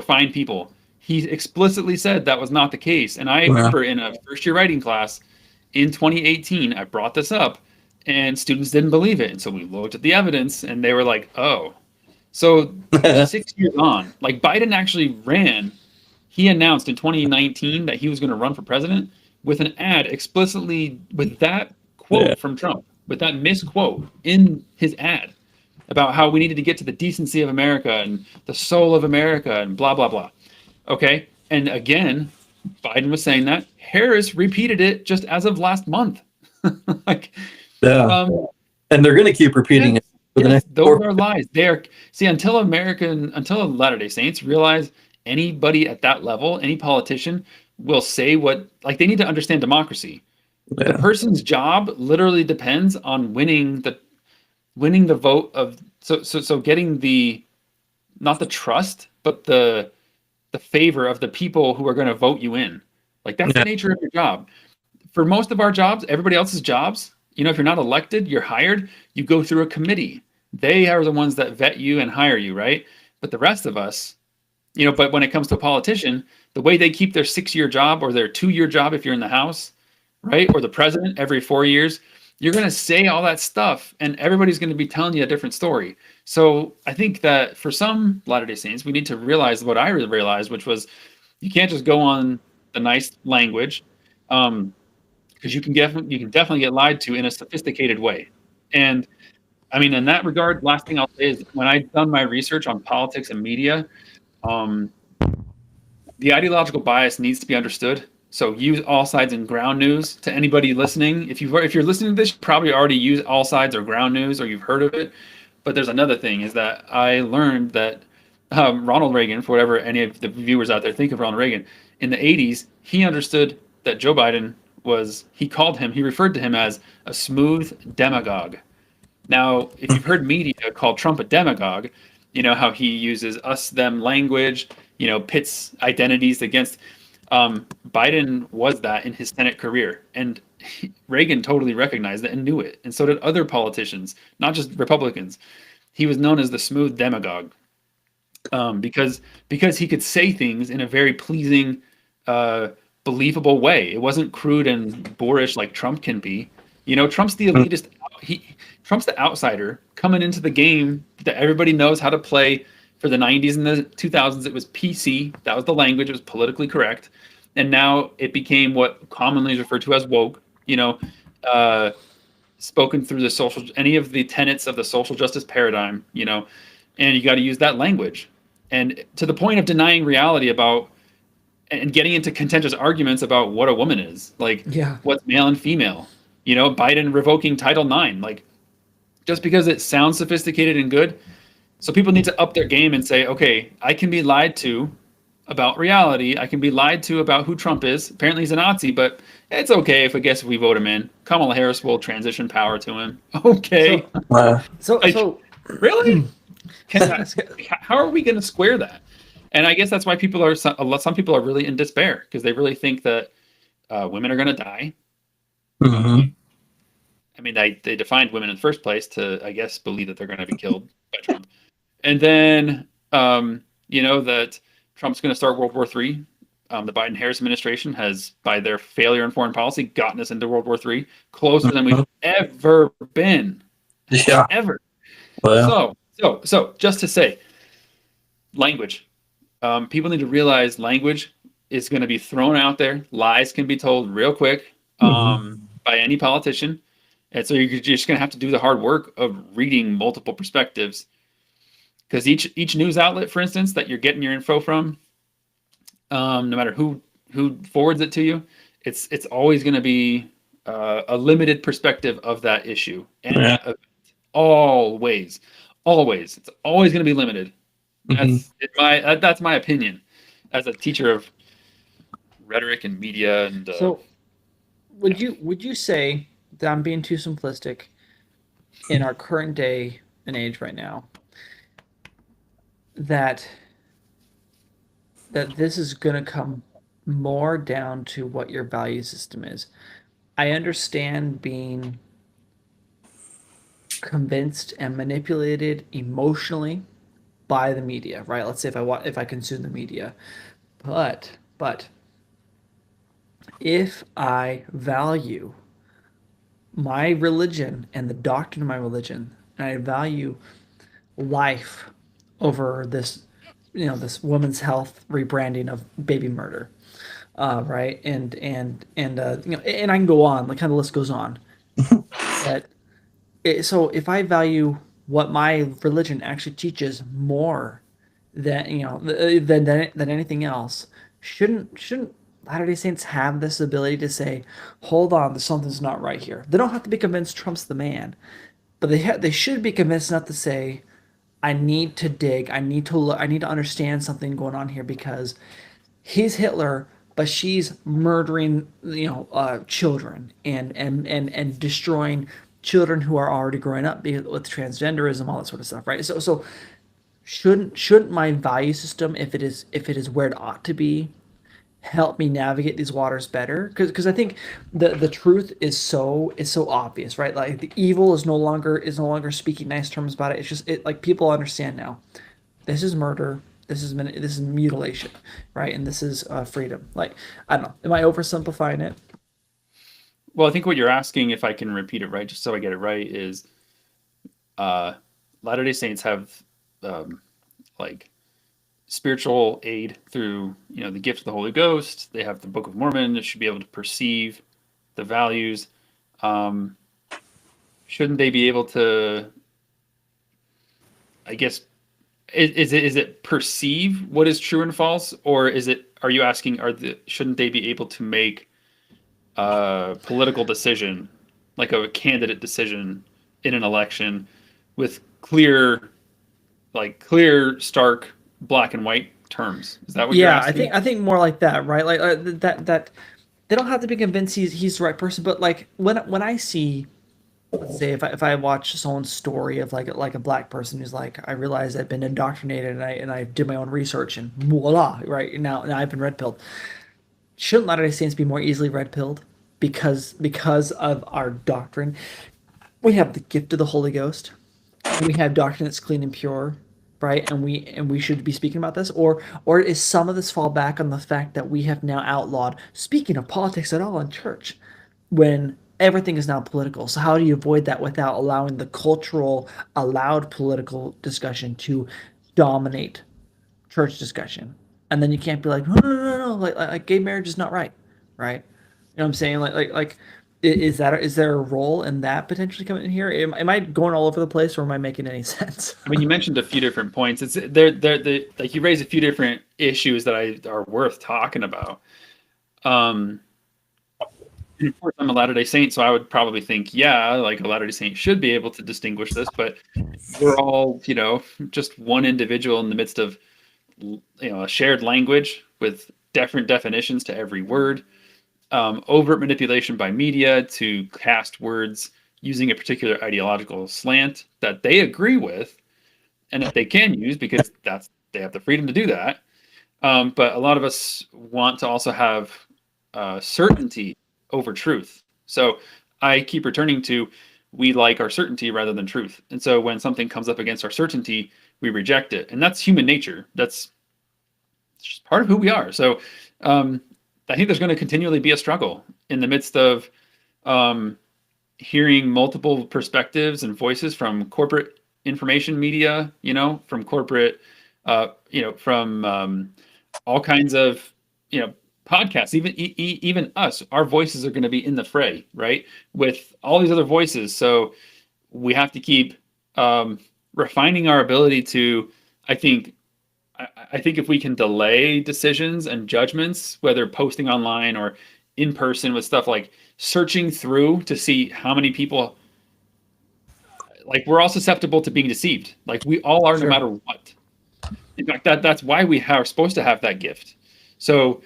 fine people. He explicitly said that was not the case. And I remember in a first-year writing class in 2018, I brought this up, and students didn't believe it. And so we looked at the evidence, and they were like, oh. So 6 years on, like, Biden actually ran. He announced in 2019 that he was going to run for president with an ad explicitly with that quote from Trump, with that misquote in his ad, about how we needed to get to the decency of America and the soul of America and blah, blah, blah. Okay? And again, Biden was saying that. Harris repeated it just as of last month. And they're going to keep repeating it for the next those are lies. Until Latter-day Saints realize anybody at that level, any politician will say what, like, they need to understand democracy. The Yeah. person's job literally depends on winning the vote of so getting the not the trust, but the favor of the people who are going to vote you in. Like that's the Yeah. nature of your job. For most of our jobs, everybody else's jobs, if you're not elected, you're hired, you go through a committee. They are the ones that vet you and hire you, right? But the rest of us, but when it comes to a politician, the way they keep their 6-year job or their 2-year job if you're in the House, right? Or the president every 4 years, you're going to say all that stuff and everybody's going to be telling you a different story. So I think that for some Latter-day Saints, we need to realize what I really realized, which was you can't just go on the nice language. Because you can definitely get lied to in a sophisticated way. And I mean, in that regard, last thing I'll say is when I've done my research on politics and media, um, the ideological bias needs to be understood. So use all sides and ground news. To anybody listening, if you're listening to this, you probably already use all sides or ground news or you've heard of it. But there's another thing is that I learned that Ronald Reagan, for whatever any of the viewers out there think of Ronald Reagan, in the 80s, he understood that Joe Biden he referred to him as a smooth demagogue. Now, if you've heard media call Trump a demagogue, you know how he uses us them language, pits identities against. Biden was that in his Senate career, and Reagan totally recognized it and knew it, and so did other politicians, not just Republicans. He was known as the smooth demagogue because he could say things in a very pleasing, uh, believable way. It wasn't crude and boorish like Trump can be. Trump's the elitist. Trump's the outsider coming into the game that everybody knows how to play. For the 90s and the 2000s, it was PC. That was the language. It was politically correct. And now it became what commonly is referred to as woke, spoken through any of the tenets of the social justice paradigm, and you got to use that language. And to the point of denying reality about and getting into contentious arguments about what a woman is, like Yeah. what's male and female, Biden revoking Title IX, like just because it sounds sophisticated and good. So people need to up their game and say, okay, I can be lied to about reality. I can be lied to about who Trump is. Apparently he's a Nazi, but it's okay if we vote him in. Kamala Harris will transition power to him. Okay. So Really? How are we going to square that? And I guess that's why some people are really in despair because they really think that women are going to die. Mm-hmm. I mean, they defined women in the first place to, I guess, believe that they're going to be killed by Trump. And then, that Trump's going to start World War III. The Biden-Harris administration has, by their failure in foreign policy, gotten us into World War III closer than we've ever been. Yeah. Ever. Well, So just to say, language. People need to realize language is going to be thrown out there. Lies can be told real quick by any politician. And so you're just going to have to do the hard work of reading multiple perspectives. Because each news outlet, for instance, that you're getting your info from, no matter who forwards it to you, it's always going to be a limited perspective of that issue. And always, it's always going to be limited. That's my opinion as a teacher of rhetoric and media. And so, would you say that I'm being too simplistic in our current day and age right now? That this is going to come more down to what your value system is. I understand being convinced and manipulated emotionally by the media, right? Let's say if I consume the media, but if I value my religion and the doctrine of my religion, and I value life over this woman's health rebranding of baby murder, right? And and I can go on. Like kind of the list goes on. That so if I value what my religion actually teaches more than than anything else, shouldn't Latter-day Saints have this ability to say, hold on, something's not right here. They don't have to be convinced Trump's the man, but they should be convinced enough to say, I need to dig. I need to look. I need to understand something going on here because he's Hitler. but she's murdering, children and destroying children who are already growing up with transgenderism, all that sort of stuff, right? So shouldn't my value system, if it is where it ought to be, help me navigate these waters better? Because I think the truth is so obvious, right? Like the evil is no longer speaking nice terms about it. It's just like people understand now. This is murder. This is mutilation, right? And this is freedom. Like, I don't know. Am I oversimplifying it? Well, I think what you're asking, if I can repeat it right, just so I get it right, is uh, Latter-day Saints have um, like spiritual aid through the gift of the Holy Ghost. They have the Book of Mormon that should be able to perceive the values. Um, shouldn't they be able to? I guess is it perceive what is true and false, or is it? Are you asking? Shouldn't they be able to make a political decision, like a candidate decision in an election, with clear, stark, black and white terms? Is that what you're Yeah, I asking? think I think more like that, right? Like that they don't have to be convinced he's the right person, but like when I see, let's say if I watch someone's story of like a black person who's like, I realized I've been indoctrinated and I did my own research and voila, right? Now I've been red pilled. Shouldn't Latter-day Saints be more easily red pilled because of our doctrine? We have the gift of the Holy Ghost. We have doctrine that's clean and pure, right? And we should be speaking about this, or is some of this fall back on the fact that we have now outlawed speaking of politics at all in church when everything is now political? So how do you avoid that without allowing the cultural allowed political discussion to dominate church discussion? And then you can't be like, no, no, no, no, like gay marriage is not right, right? You know what I'm saying? Is there a role in that potentially coming in here? Am I going all over the place, or am I making any sense? I mean, you mentioned a few different points. Like you raised a few different issues that are worth talking about. Um, and of course, I'm a Latter-day Saint, so I would probably think, yeah, like a Latter-day Saint should be able to distinguish this, but we're all, just one individual in the midst of, a shared language with different definitions to every word. Overt manipulation by media to cast words using a particular ideological slant that they agree with and that they can use because they have the freedom to do that. But a lot of us want to also have certainty over truth. So I keep returning to, we like our certainty rather than truth. And so when something comes up against our certainty, we reject it. And that's human nature. That's just part of who we are. So I think there's going to continually be a struggle in the midst of hearing multiple perspectives and voices from corporate information media, from corporate, from all kinds of, podcasts, even us. Our voices are going to be in the fray, right, with all these other voices. So we have to keep refining our ability to, I think if we can delay decisions and judgments, whether posting online or in person with stuff, like searching through to see how many people, like, we're all susceptible to being deceived. Like we all are, no Sure. matter what. In fact, that's why we are supposed to have that gift. So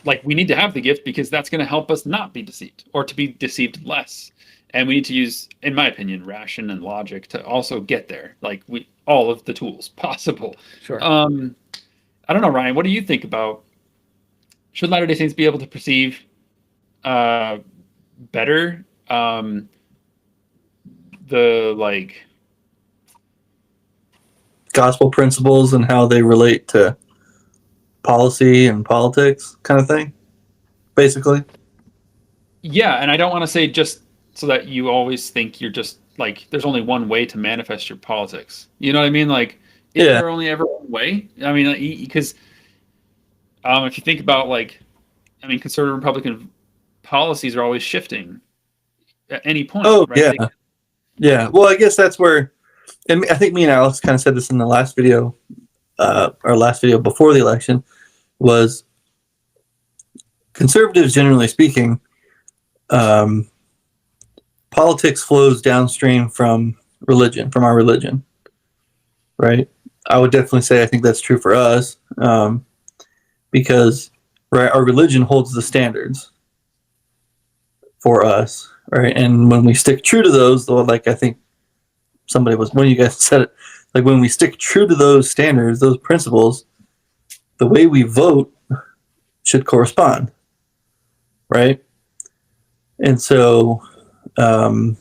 like we need to have the gift because that's going to help us not be deceived or to be deceived less. And we need to use, in my opinion, ration and logic to also get there. Like all of the tools possible. Sure. I don't know, Ryan, what do you think about, should Latter-day Saints be able to perceive better the like Gospel principles and how they relate to policy and politics, kind of thing, basically. Yeah, and I don't want to say just so that you always think you're just like there's only one way to manifest your politics. You know what I mean? Like, is Yeah. there only ever one way? I mean, because if you think about conservative Republican policies are always shifting at any point, Oh, right? yeah. Yeah. Well, I guess that's where, and I think me and Alex kind of said this in the last video, our last video before the election, was conservatives, generally speaking, politics flows downstream from religion, from our religion, right? I would definitely say I think that's true for us, because right? Our religion holds the standards for us, right? And when we stick true to those, though, like I think somebody was, when you guys said it, like when we stick true to those standards, those principles, the way we vote should correspond, right? And so, I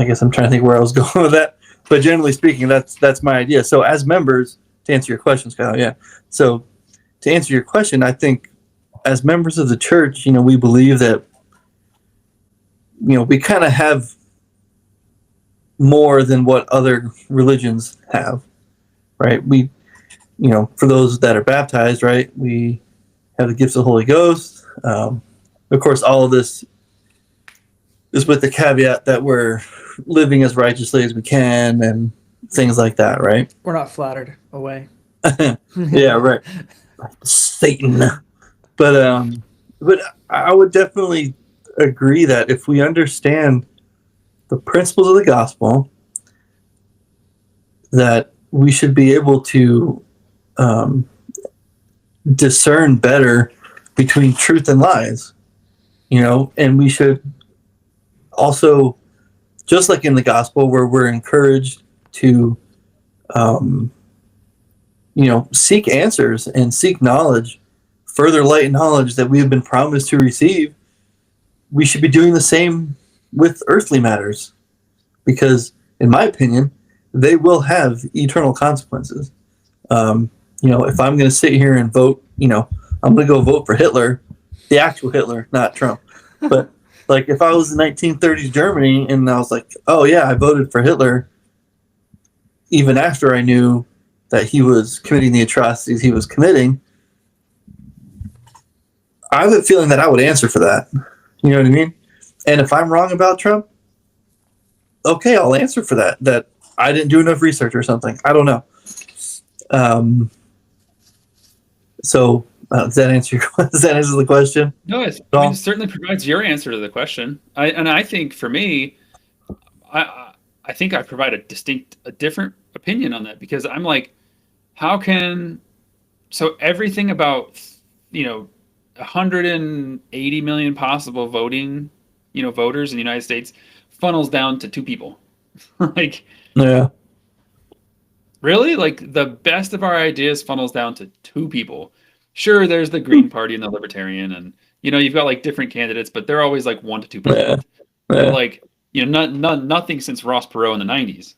guess I'm trying to think where I was going with that, but generally speaking, that's my idea. So, as members, to answer your questions, Kyle, yeah. So, to answer your question, I think as members of the church, we believe that we kind of have more than what other religions have, right? We, for those that are baptized, right, we have the gifts of the Holy Ghost. Of course, all of this is with the caveat that we're living as righteously as we can and things like that, right? We're not flattered away. Yeah, right. Satan. But I would definitely agree that if we understand the principles of the gospel, that we should be able to discern better between truth and lies, and we should also, just like in the gospel, where we're encouraged to, seek answers and seek knowledge, further light and knowledge that we have been promised to receive, we should be doing the same with earthly matters, because, in my opinion, they will have eternal consequences. If I'm going to sit here and vote, I'm going to go vote for Hitler, the actual Hitler, not Trump. But like if I was in 1930s Germany and I was like, oh yeah, I voted for Hitler, even after I knew that he was committing the atrocities he was committing, I have a feeling that I would answer for that. You know what I mean? And if I'm wrong about Trump, okay, I'll answer for that. That I didn't do enough research or something. I don't know. So does that answer the question? No, it certainly provides your answer to the question. I think for me, I think I provide a different opinion on that, because I'm like, so everything about 180 million possible voting, voters in the United States funnels down to two people. Like, yeah, really? Like the best of our ideas funnels down to two people. Sure, there's the Green Party and the Libertarian, and you've got like different candidates, but they're always like 1 to 2%. yeah. But like nothing since Ross Perot in the 90s,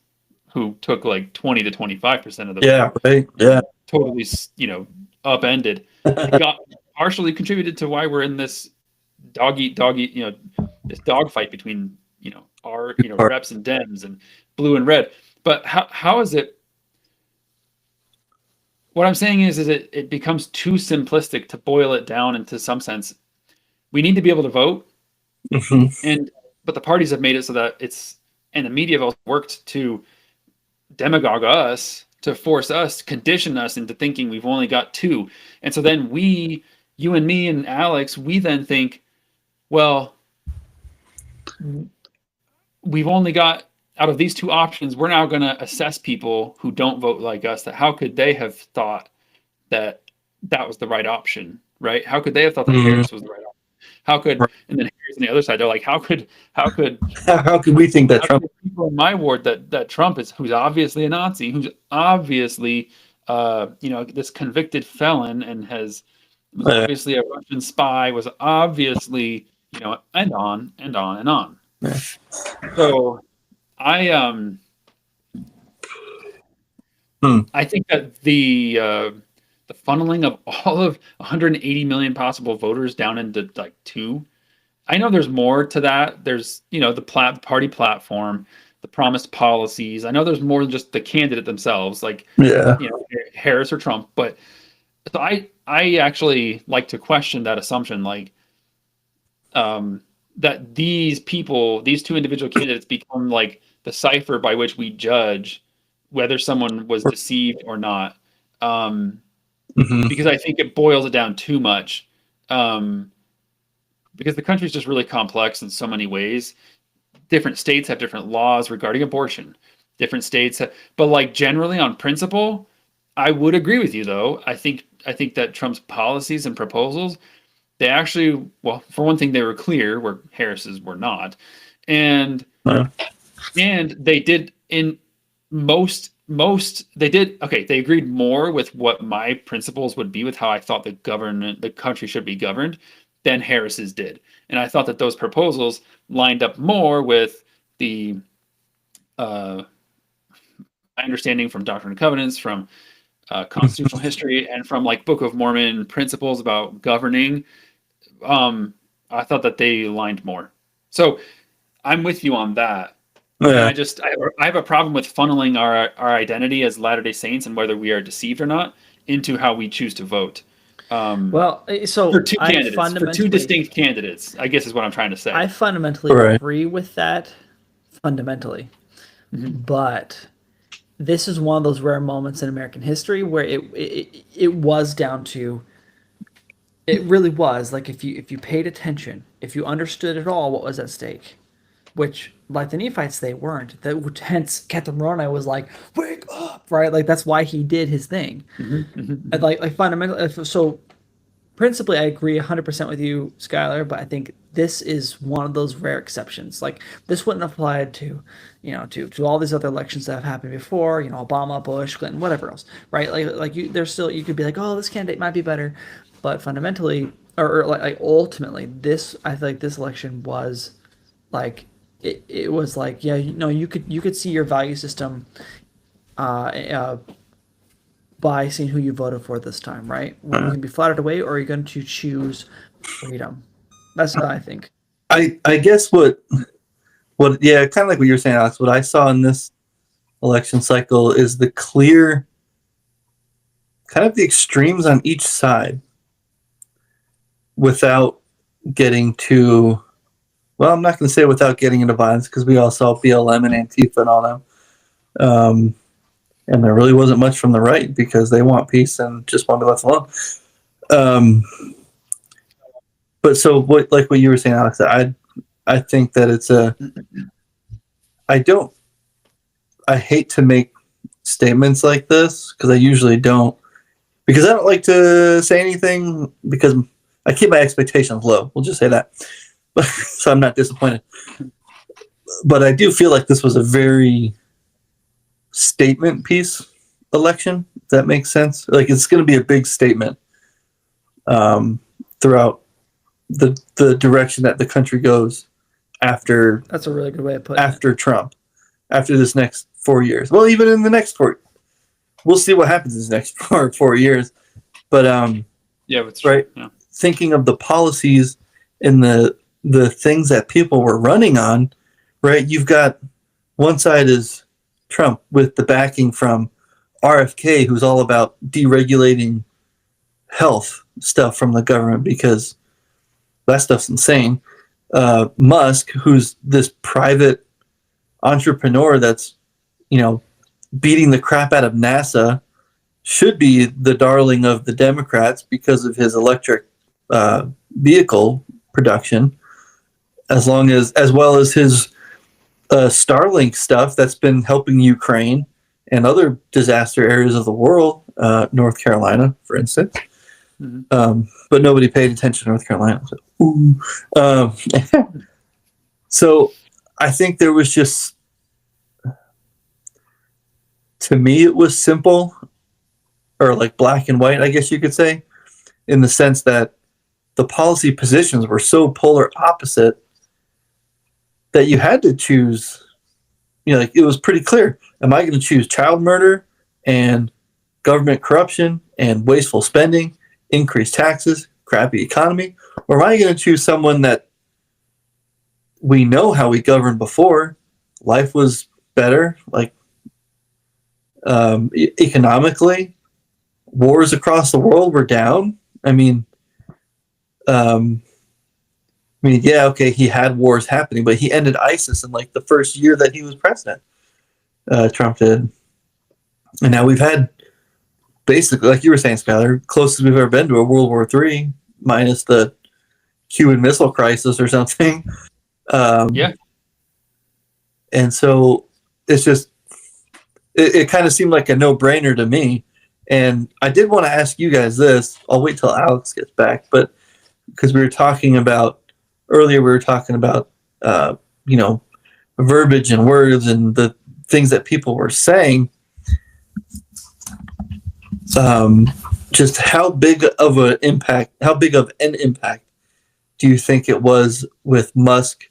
who took like 20 to 25% of the vote. Right. Yeah. Totally, upended. It got partially contributed to why we're in this dog eat, this dogfight between our reps and Dems and blue and red. But how is it? What I'm saying is it becomes too simplistic to boil it down into some sense. We need to be able to vote, but the parties have made it so that and the media have worked to demagogue us, to force us, condition us into thinking we've only got two. And so then you and me and Alex, we then think, well, we've only got, out of these two options, we're now going to assess people who don't vote like us, that how could they have thought that was the right option, right? How could they have thought that Harris was the right option? How could, and then Harris on the other side, they're like, how could we think that Trump, people in my ward that Trump is, who's obviously a Nazi, who's obviously this convicted felon and was obviously a Russian spy, was obviously and on and on and on. Yeah. So I think that the funneling of all of 180 million possible voters down into like two. I know there's more to that. There's the party platform, the promised policies. I know there's more than just the candidate themselves, like Harris or Trump. But so I actually like to question that assumption, like that these two individual candidates become like the cipher by which we judge whether someone was deceived or not. Because I think it boils it down too much. Because the country is just really complex in so many ways. Different states have different laws regarding abortion. Different states but like generally on principle, I would agree with you, though. I think that Trump's policies and proposals, they actually, well, for one thing, they were clear where Harris's were not, and Uh, and they did in most they did okay. They agreed more with what my principles would be with how I thought the country should be governed than Harris's did, and I thought that those proposals lined up more with the uh, my understanding from Doctrine and Covenants, from constitutional history, and from like Book of Mormon principles about governing. I thought that they aligned more. So I'm with you on that. And yeah, I have a problem with funneling our identity as Latter Day Saints and whether we are deceived or not into how we choose to vote. Well, For so two I candidates, for two fundamentally, distinct candidates, I guess is what I'm trying to say. I fundamentally right. agree with that, fundamentally, Mhm. but this is one of those rare moments in American history where it was down to it really was like if you paid attention, if you understood at all what was at stake, which like the Nephites they weren't. That hence Captain Moroni was like, "Wake up!" Right? Like that's why he did his thing. Mhm, mhm, And mhm. like fundamentally, so principally I agree 100% with you, Skylar, but I think this is one of those rare exceptions. Like this wouldn't apply to, to all these other elections that have happened before, Obama, Bush, Clinton, whatever else, right? Like you there's still you could be like, "Oh, this candidate might be better." But fundamentally or like ultimately this I feel like this election was like it was like yeah, you could see your value system uh, uh by seeing who you voted for this time, right? Were you Uh, going to be flattered away, or are you going to choose freedom? That's what I think. I guess what yeah, kind of like what you're saying, Alex. What I saw in this election cycle is the clear kind of the extremes on each side without getting too well. I'm not going to say without getting into violence because we all saw BLM and Antifa and all them. And there really wasn't much from the right because they want peace and just want to be left alone. Um, but so what you were saying, Alex, I think that it's a I don't I hate to make statements like this because I usually don't because I don't like to say anything because I keep my expectations low. We'll just say that, so I'm not disappointed. But I do feel like this was a very statement piece election. If that makes sense. Like it's going to be a big statement throughout the direction that the country goes after That's a really good way of putting after Trump, after this next 4 years. Well, even in the next we'll see what happens in the next 4 years. But Yeah, that's right, yeah. thinking of the policies and the things that people were running on, right? You've got one side is Trump with the backing from RFK, who's all about deregulating health stuff from the government because that stuff's insane. Musk, who's this private entrepreneur that's, beating the crap out of NASA, should be the darling of the Democrats because of his electric vehicle production, as well as his Starlink stuff that's been helping Ukraine and other disaster areas of the world, North Carolina, for instance. Mhm. But nobody paid attention to North Carolina. So I think there was just, to me, it was simple or like black and white, I guess you could say, in the sense that the policy positions were so polar opposite that you had to choose. Like it was pretty clear. Am I going to choose child murder and government corruption and wasteful spending, increased taxes, crappy economy, or am I going to choose someone that we know how we governed before? Life was better, like economically. Wars across the world were down. Um, yeah, okay, he had wars happening, but he ended ISIS in like the first year that he was president. Trump did, and now we've had basically, like you were saying, Skyler, closest we've ever been to a World War III, minus the Cuban Missile Crisis or something. Yeah. And so it's just, it kind of seemed like a no-brainer to me. And I did want to ask you guys this. I'll wait till Alex gets back, but because we were talking about earlier, we were talking about you know, verbiage and words and the things that people were saying. Just how big of an impact do you think it was with Musk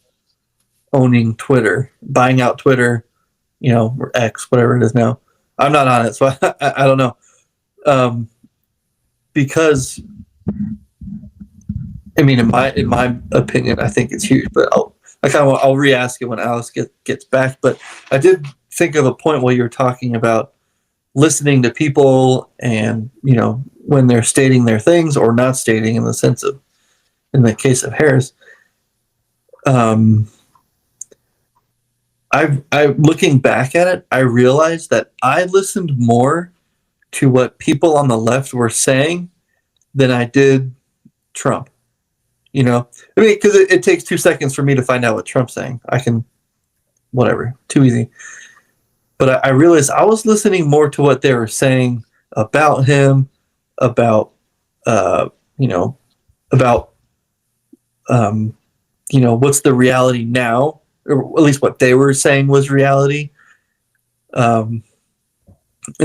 owning Twitter, buying out Twitter, or X, whatever it is now? I'm not on it, so I don't know. Because I mean, in my opinion, I think it's huge. But I'll re-ask it when Alice gets back. But I did think of a point where you were talking about listening to people, and when they're stating their things or not stating, in the case of Harris. I looking back at it, I realized that I listened more to what people on the left were saying than I did Trump. I mean, because it takes 2 seconds for me to find out what Trump's saying. I can, whatever, too easy. But I realized I was listening more to what they were saying about him, about, about, what's the reality now, or at least what they were saying was reality. And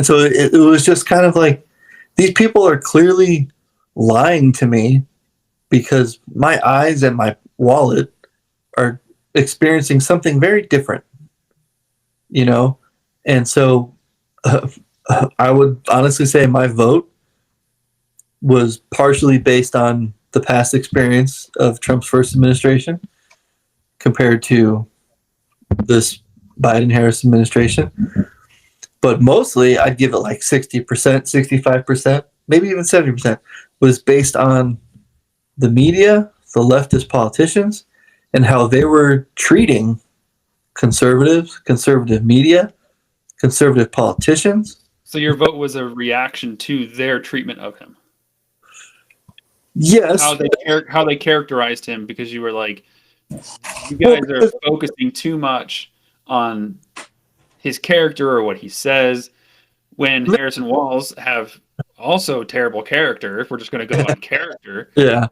so it was just kind of like, these people are clearly lying to me because my eyes and my wallet are experiencing something very different, And so I would honestly say my vote was partially based on the past experience of Trump's first administration compared to this Biden-Harris administration. But mostly, I'd give it like 60%, 65%, maybe even 70% was based on the media, the leftist politicians, and how they were treating conservatives, conservative media, conservative politicians. So your vote was a reaction to their treatment of him. Yes. How they characterized him, because you were like, you guys are focusing too much on his character or what he says, when Harris and Walz have also terrible character. If we're just going to go on character, yeah,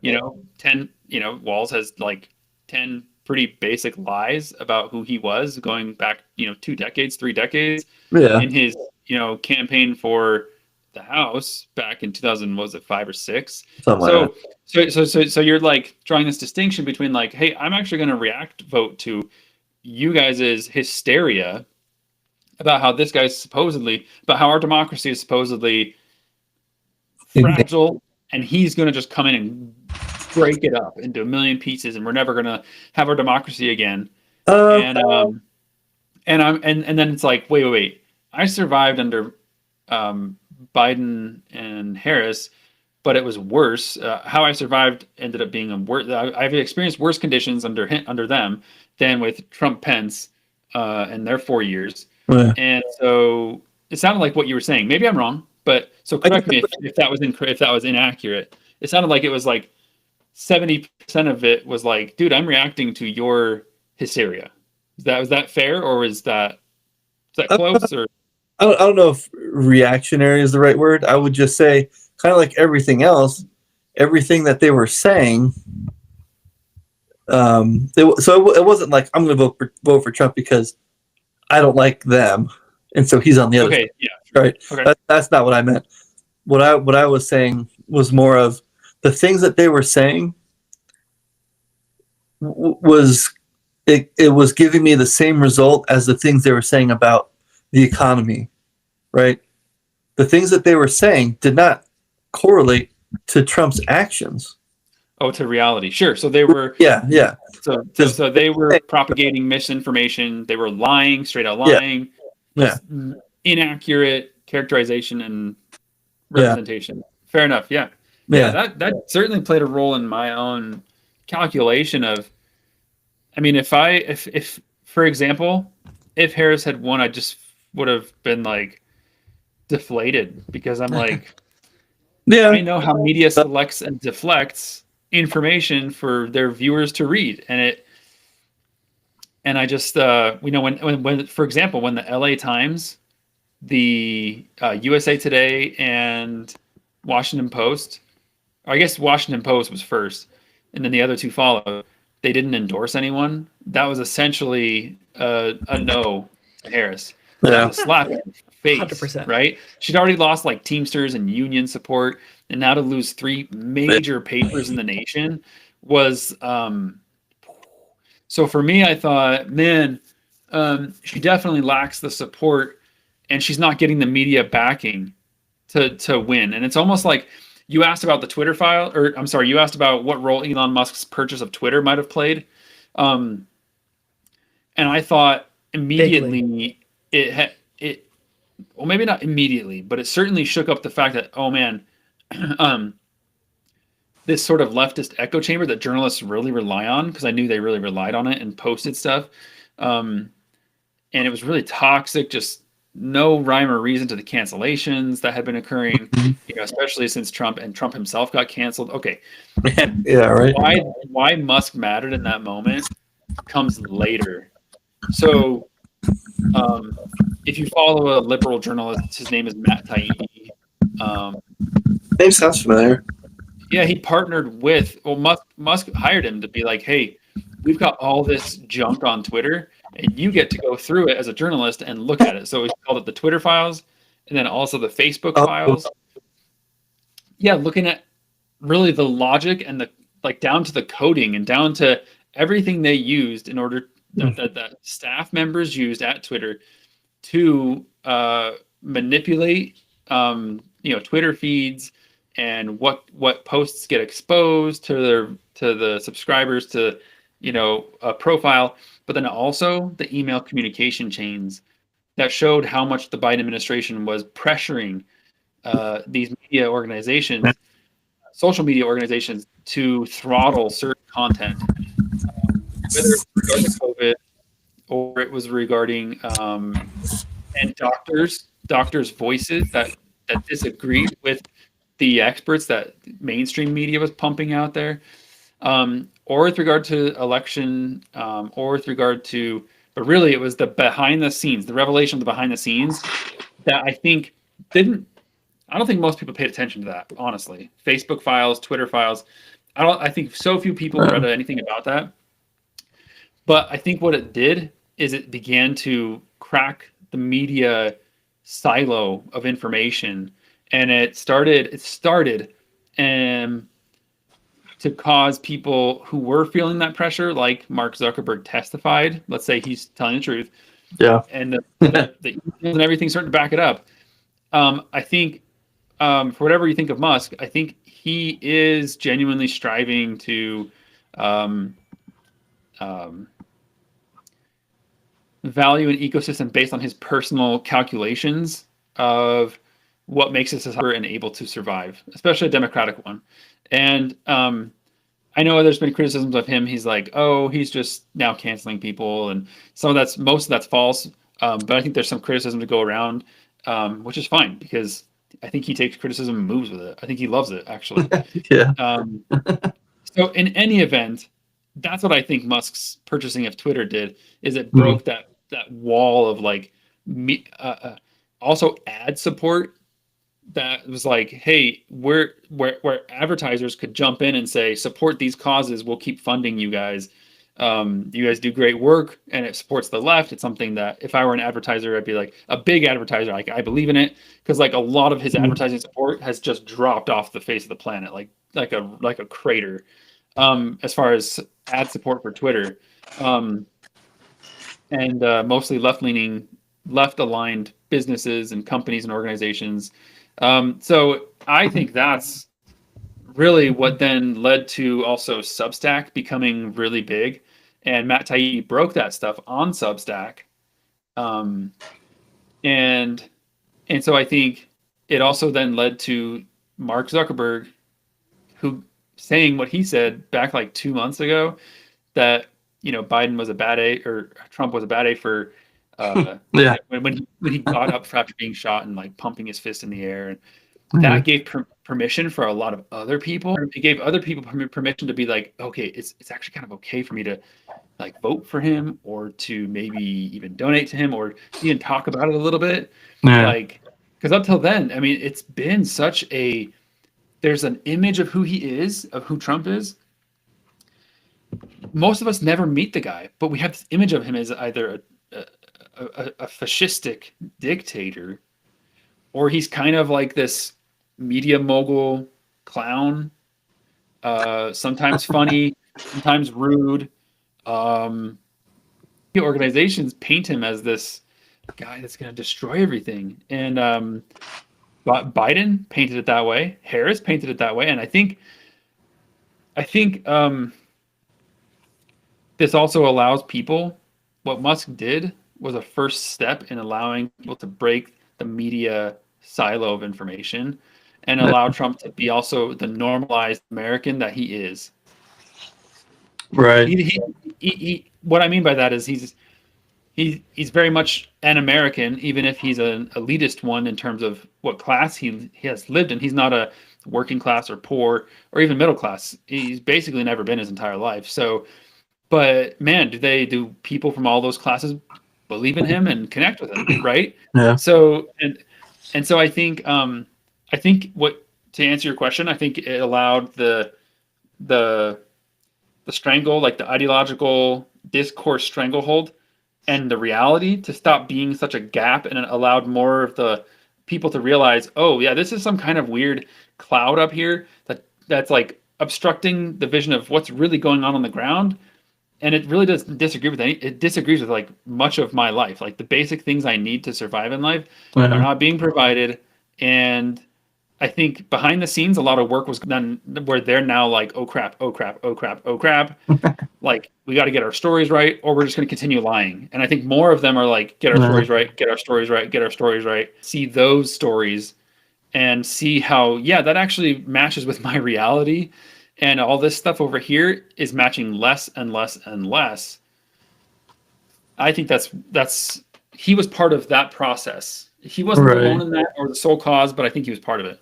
Walz has like 10 pretty basic lies about who he was going back, 2 decades, 3 decades. Yeah. In his, campaign for the House back in 2000, was it 5 or 6? So you're like drawing this distinction between like, hey, I'm actually going to vote to you guys' hysteria about how this guy's about how our democracy is supposedly fragile, and he's going to just come in and break it up into a million pieces, and we're never going to have our democracy again. And then it's like, wait, I survived under Biden and Harris, but it was worse. How I survived ended up being worse. I've experienced worse conditions under them than with Trump, Pence, and their 4 years. Yeah. And so it sounded like what you were saying. Maybe I'm wrong, but so correct me if that was inaccurate. It sounded like it was like 70% of it was like, dude, I'm reacting to your hysteria. Was that fair, or is that close? Or I don't know if reactionary is the right word. I would just say, kind of like everything else, everything that they were saying. So it wasn't like I'm going to vote for Trump because I don't like them, and so he's on the other side. Yeah, right. Okay. That's not what I meant. What I was saying was more of the things that they were saying was it was giving me the same result as the things they were saying about the economy, right? The things that they were saying did not correlate to Trump's actions. Oh, to reality. Sure. So they were. Yeah. So they were propagating misinformation. They were lying, straight out lying. Yeah. Inaccurate characterization and representation. Yeah. Fair enough. Yeah. That certainly played a role in my own calculation of. I mean, if for example, if Harris had won, I just would have been like deflated, because I'm like, I know how media selects and deflects information for their viewers to read, and I just when for example, when the LA Times the USA Today and Washington Post, or I guess Washington Post was first, and then the other two followed. They didn't endorse anyone. That was essentially a no to Harris. That Yeah. was a slap in the face, 100%. right? She'd already lost like Teamsters and union support, and now to lose three major papers in the nation was. So for me, I thought, man, she definitely lacks the support, and she's not getting the media backing to win. And it's almost like you asked about the Twitter file, or I'm sorry, you asked about what role Elon Musk's purchase of Twitter might have played. And I thought immediately well, maybe not immediately, but it certainly shook up the fact that, oh man, this sort of leftist echo chamber that journalists really rely on, because I knew they really relied on it and posted stuff. And it was really toxic, just no rhyme or reason to the cancellations that had been occurring, especially since Trump himself got canceled. Okay. Yeah, right. Why Musk mattered in that moment comes later. So if you follow a liberal journalist, his name is Matt Taibbi. Name sounds familiar. Yeah, he partnered with, Musk hired him to be like, hey, we've got all this junk on Twitter, and you get to go through it as a journalist and look at it. So he called it the Twitter files, and then also the Facebook files. Yeah, looking at really the logic and the down to the coding and down to everything they used in order that staff members used at Twitter to manipulate Twitter feeds and what posts get exposed to the subscribers to a profile, but then also the email communication chains that showed how much the Biden administration was pressuring these media organizations, social media organizations, to throttle certain content, whether it was regarding COVID or it was regarding and doctors' voices that disagreed with the experts that mainstream media was pumping out there, or with regard to election, or with regard to, but really it was the behind the scenes, the revelation of the behind the scenes that I don't think most people paid attention to that, honestly. Facebook files, Twitter files. I think so few people read anything about that. But I think what it did is it began to crack the media silo of information, and it started to cause people who were feeling that pressure, like Mark Zuckerberg testified. Let's say he's telling the truth. Yeah. And the emails and everything starting to back it up. I think for whatever you think of Musk, I think he is genuinely striving to value an ecosystem based on his personal calculations of what makes us and able to survive, especially a democratic one. And I know there's been criticisms of him. He's like, oh, he's just now canceling people, and most of that's false. But I think there's some criticism to go around, which is fine, because I think he takes criticism and moves with it. I think he loves it, actually. Yeah. So in any event, that's what I think Musk's purchasing of Twitter did, is it broke that wall of also ad support that was like, hey, where advertisers could jump in and say, support these causes, we'll keep funding you guys. You guys do great work, and it supports the left. It's something that if I were an advertiser, I'd be like, a big advertiser, like, I believe in it, because like a lot of his advertising support has just dropped off the face of the planet, like a crater, as far as ad support for Twitter, and mostly left-aligned businesses and companies and organizations. So I think that's really what then led to also Substack becoming really big, and Matt Taibbi broke that stuff on Substack, and so I think it also then led to Mark Zuckerberg, who saying what he said back like 2 months ago, that Biden was a bad A, or Trump was a bad A for when he got up after being shot and like pumping his fist in the air, and that gave permission for a lot of other people. He gave other people permission to be like, okay, it's actually kind of okay for me to like vote for him or to maybe even donate to him or even talk about it a little bit. Yeah. Like, because up till then, I mean, it's been such a there's an image of who he is, of who Trump is. Most of us never meet the guy, but we have this image of him as either a fascistic dictator, or he's kind of like this media mogul clown, sometimes funny, sometimes rude. Organizations paint him as this guy that's going to destroy everything, and Biden painted it that way. Harris painted it that way, and I think this also allows people. What Musk did was a first step in allowing people to break the media silo of information and allow Trump to be also the normalized American that he is. Right. What I mean by that is he's very much an American, even if he's an elitist one in terms of what class he has lived in. He's not a working class or poor or even middle class. He's basically never been his entire life. So, but man, do people from all those classes believe in him and connect with him, right? Yeah. So and so I think what to answer your question, I think it allowed the strangle, like the ideological discourse stranglehold and the reality to stop being such a gap, and it allowed more of the people to realize, oh yeah, this is some kind of weird cloud up here that's like obstructing the vision of what's really going on the ground. And it really does disagree with it disagrees with like much of my life. Like the basic things I need to survive in life are not being provided. And I think behind the scenes, a lot of work was done where they're now like, oh crap, oh crap, oh crap, oh crap. Like we got to get our stories right, or we're just going to continue lying. And I think more of them are like, get our stories right, get our stories right, get our stories right. See those stories and see how, yeah, that actually matches with my reality. And all this stuff over here is matching less and less and less. I think that's he was part of that process. He wasn't alone in that or the sole cause, but I think he was part of it.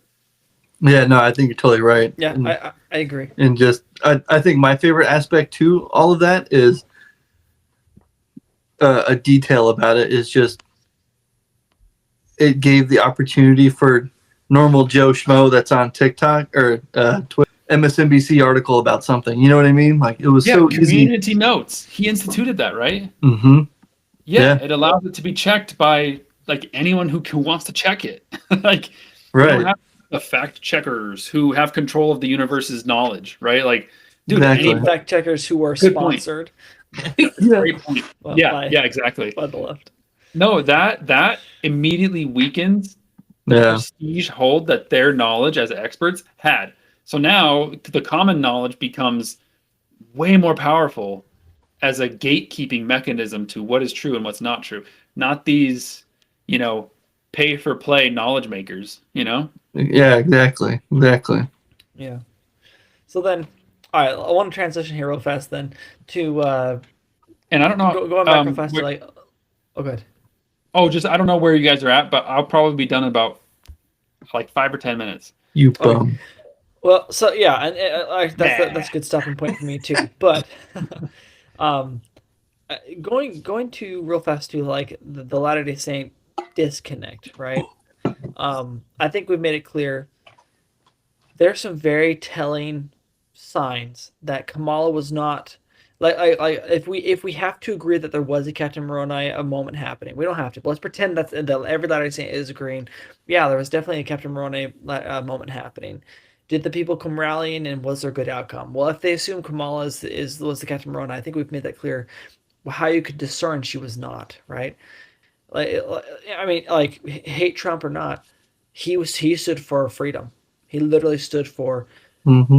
Yeah, no, I think you're totally right. Yeah, and, I agree. And just, I think my favorite aspect to all of that is a detail about it is just it gave the opportunity for normal Joe Schmo that's on TikTok or Twitter, MSNBC article about something. You know what I mean? Like it was so easy. Community notes. He instituted that, right? Mm-hmm. Yeah, it allows it to be checked by like anyone who wants to check it. Like, right. You don't have the fact checkers who have control of the universe's knowledge, right? Like, dude, Exactly. Any fact checkers who are sponsored. Great point. Well, yeah, exactly. By the left. No, that immediately weakens the prestige hold that their knowledge as experts had. So now the common knowledge becomes way more powerful as a gatekeeping mechanism to what is true and what's not true. Not these, pay for play knowledge makers, Yeah, exactly. Yeah. So then, all right, I want to transition here real fast then to and I don't know going back real fast to like good. Oh, just I don't know where you guys are at, but I'll probably be done in about like 5 or 10 minutes. You bum. Okay. Well, so yeah, and that's a good stopping point for me too. But going to real fast to like the Latter-day Saint disconnect, right? I think we've made it clear there's some very telling signs that Kamala was not like if we have to agree that there was a Captain Moroni a moment happening. We don't have to. But let's pretend that every Latter-day Saint is agreeing. Yeah, there was definitely a Captain Moroni moment happening. Did the people come rallying, and was there a good outcome? Well, if they assume Kamala was the Captain Moroni, I think we've made that clear. How you could discern she was not, right? I mean, hate Trump or not, he stood for freedom. He literally stood for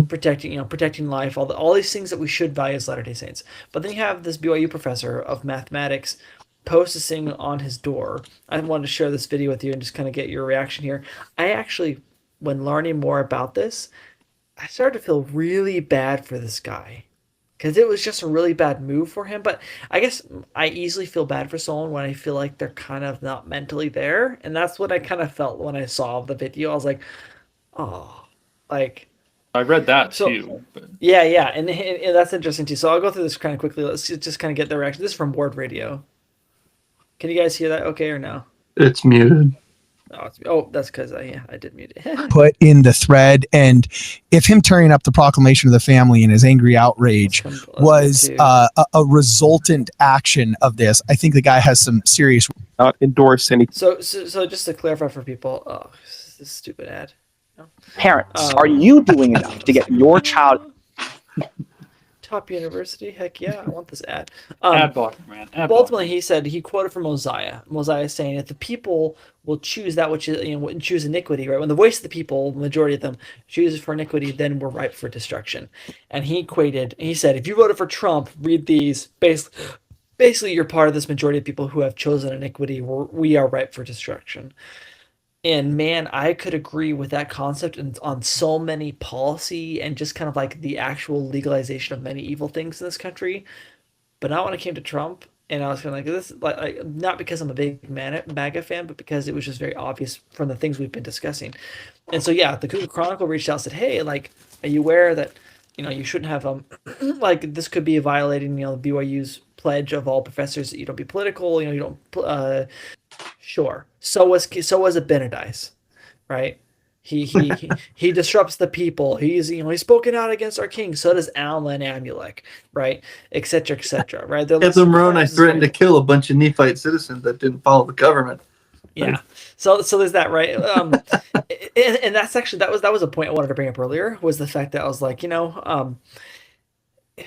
protecting life, all these things that we should value as Latter-day Saints. But then you have this BYU professor of mathematics post this thing on his door. I wanted to share this video with you and just kind of get your reaction here. I actually, when learning more about this, I started to feel really bad for this guy. Because it was just a really bad move for him. But I guess I easily feel bad for someone when I feel like they're kind of not mentally there. And that's what I kind of felt when I saw the video. I was like, oh, Like, I read that so too. But yeah, yeah, and that's interesting too. So I'll go through this kind of quickly. Let's just kind of get the reaction. This is from Ward Radio. Can you guys hear that? Okay or no? It's muted. That's because I did mute it. Put in the thread, and if him tearing up the proclamation of the family and his angry outrage was a resultant action of this, I think the guy has some serious. Not endorse any So just to clarify for people, this stupid ad. No? Parents, are you doing enough to get your child? Top university? Heck yeah, I want this ad. ad blocker, man. Ad But ultimately, he said, he quoted from Mosiah. Mosiah saying, if the people will choose that which is, choose iniquity, right? When the voice of the people, the majority of them, chooses for iniquity, then we're ripe for destruction. And he said, if you voted for Trump, read these. Basically, you're part of this majority of people who have chosen iniquity. We are ripe for destruction. And man, I could agree with that concept on so many policy and just kind of like the actual legalization of many evil things in this country. But not when it came to Trump. And I was kind of like, this, like not because I'm a big MAGA fan, but because it was just very obvious from the things we've been discussing. And so, yeah, the Cougar Chronicle reached out and said, hey, like, are you aware that, you shouldn't have, like, this could be violating, BYU's pledge of all professors that you don't be political, you don't, sure. So was Abinadice, right? He disrupts the people. He's spoken out against our king. So does Alan Amulek, right? Et cetera, right? At the Moroni threatened to kill a bunch of Nephite citizens that didn't follow the government. Yeah. So there's that, right? And that's actually that was a point I wanted to bring up earlier, was the fact that I was like,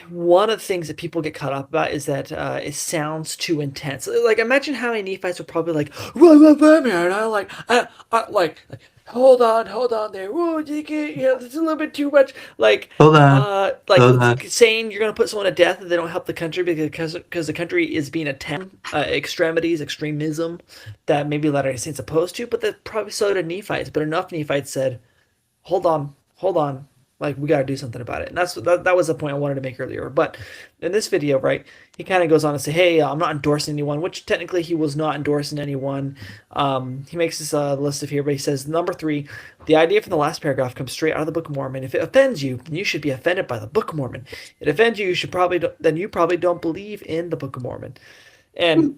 one of the things that people get caught up about is that it sounds too intense. Like, imagine how many Nephites were probably like, man, hold on there. Whoa, that's a little bit too much. Like, hold on. Saying you're going to put someone to death if they don't help the country because the country is being attacked, extremism that maybe Latter-day Saints opposed to, but that probably so did Nephites. But enough Nephites said, hold on. Like, we got to do something about it. And that was the point I wanted to make earlier. But in this video, right, he kind of goes on to say, hey, I'm not endorsing anyone, which technically he was not endorsing anyone. He makes this list of here, but he says, number 3, the idea from the last paragraph comes straight out of the Book of Mormon. If it offends you, then you should be offended by the Book of Mormon. It offends you, then you probably don't believe in the Book of Mormon. And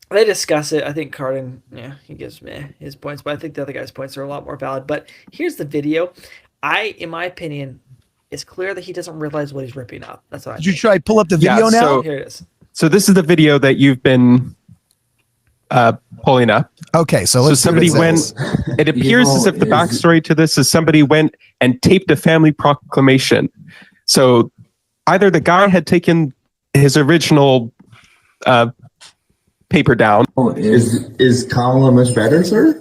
they discuss it. I think Cardin, he gives me his points, but I think the other guy's points are a lot more valid. But here's the video. In my opinion, it's clear that he doesn't realize what he's ripping up. That's what I think. Did you try to pull up the video now? So, here it is. So this is the video that you've been pulling up. Okay, so let's somebody went. It appears as if the backstory to this is somebody went and taped a family proclamation. So either the guy had taken his original paper down. Is Kamala much better, sir?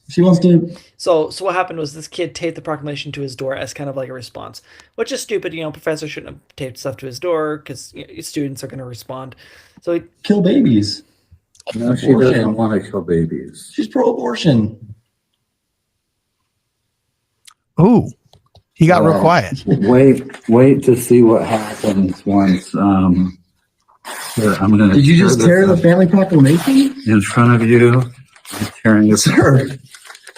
She wants to. So what happened was this kid taped the proclamation to his door as kind of like a response, which is stupid. Professor shouldn't have taped stuff to his door because students are going to respond. So he kill babies. No, she doesn't want to kill babies. She's pro-abortion. Ooh, he got real quiet. Wait to see what happens once. Here, I'm gonna. Did you just tear the family proclamation in front of you? I'm tearing this, sir?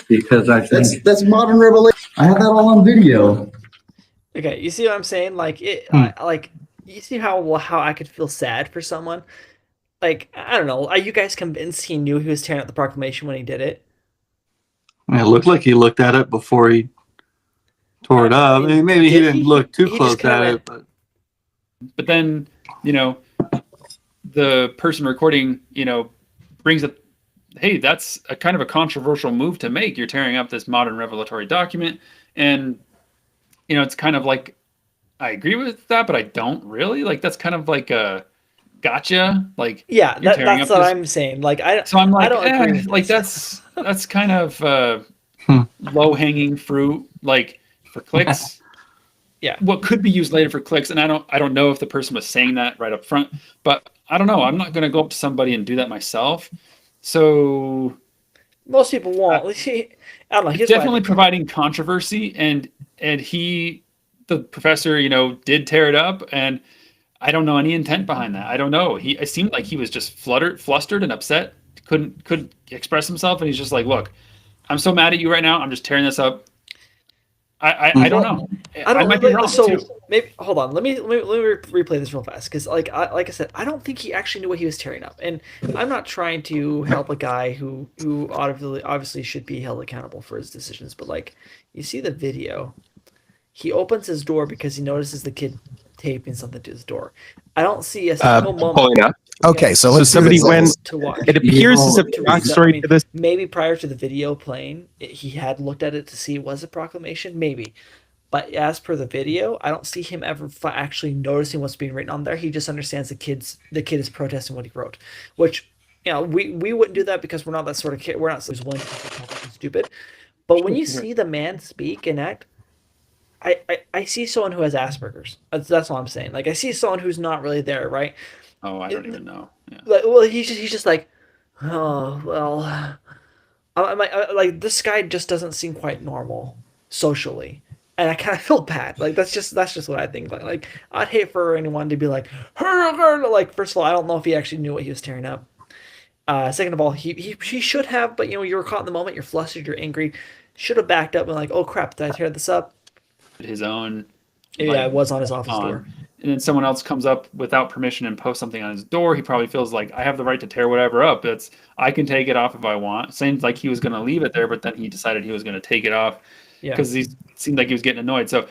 Because I think that's modern revelation. I have that all on video. Okay, you see what I'm saying? Like you see how I could feel sad for someone. Like, I don't know. Are you guys convinced he knew he was tearing up the proclamation when he did it? It looked like he looked at it before he tore it up. I mean, maybe he didn't look too close at it, but then the person recording, brings up, hey, that's a kind of a controversial move to make. You're tearing up this modern revelatory document. And, it's kind of like, I agree with that, but I don't really. Like, that's kind of like a gotcha. Like, yeah, that's what I'm saying. Like, so I'm like, I don't agree with like that's kind of low hanging fruit, like for clicks. Yeah. What could be used later for clicks. And I don't know if the person was saying that right up front, but I don't know. I'm not going to go up to somebody and do that myself. So most people won't. I don't know. He's definitely providing controversy, and the professor, did tear it up, and I don't know any intent behind that. I don't know. It seemed like he was just flustered and upset, couldn't express himself, and he's just like, "Look, I'm so mad at you right now. I'm just tearing this up. I don't know. I don't might be wrong so too. maybe hold on. Let me replay this real fast because like I said, I don't think he actually knew what he was tearing up, and I'm not trying to help a guy who obviously should be held accountable for his decisions. But like, you see the video, he opens his door because he notices the kid taping something to his door. I don't see a single moment. Pulling up. Okay, so let's do somebody this. went. To watch. It appears as if To the read that. backstory to this. Maybe prior to the video playing, he had looked at it to see it was a proclamation. Maybe. But as per the video, I don't see him ever actually noticing what's being written on there. He just understands the kid is protesting what he wrote, which we wouldn't do that because we're not that sort of kid. We're not willing to be stupid. But when you see the man speak and act, I see someone who has Asperger's. That's all I'm saying. Like I see someone who's not really there, right? Oh, I don't even know. Yeah. Well, he's just like, oh well, like this guy just doesn't seem quite normal socially, and I kind of feel bad. Like that's just what I think. Like I'd hate for anyone to be like, like first of all, I don't know if he actually knew what he was tearing up. Second of all, he should have, but you were caught in the moment. You're flustered. You're angry. Should have backed up and like, oh crap, did I tear this up? His own. Yeah, it was on his office door. And then someone else comes up without permission and posts something on his door. He probably feels like I have the right to tear whatever up. I can take it off if I want. Seems like he was going to leave it there, but then he decided he was going to take it off because he seemed like he was getting annoyed. So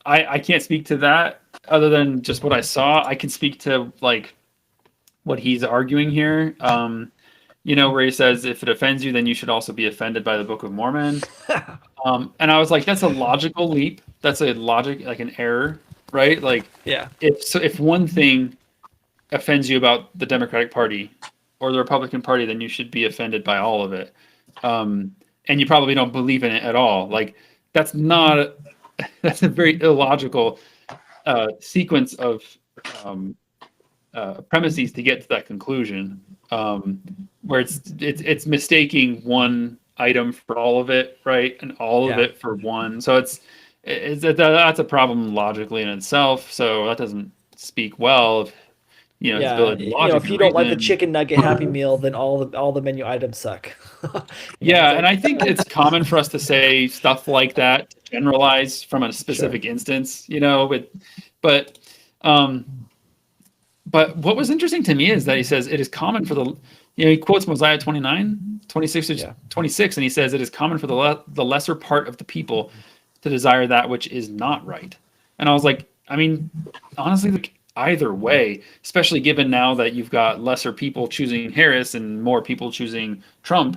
I can't speak to that other than just what I saw. I can speak to like what he's arguing here. Where he says, if it offends you, then you should also be offended by the Book of Mormon. And I was like, that's a logical leap. That's a logic, like an error, right? Like, yeah. If one thing offends you about the Democratic Party or the Republican Party, then you should be offended by all of it. And you probably don't believe in it at all. Like, that's a very illogical sequence of premises to get to that conclusion, where it's mistaking one item for all of it, right, and all of it for one. So that's a problem logically in itself. So that doesn't speak well of his ability to logic. If you don't like the chicken nugget Happy Meal, then all the menu items suck. And I think it's common for us to say stuff like that, to generalize from a specific instance, but what was interesting to me is that he says it is common for he quotes Mosiah 29, 26, and he says it is common for the lesser part of the people to desire that which is not right. And I was like, I mean, honestly, like, either way, especially given now that you've got lesser people choosing Harris and more people choosing Trump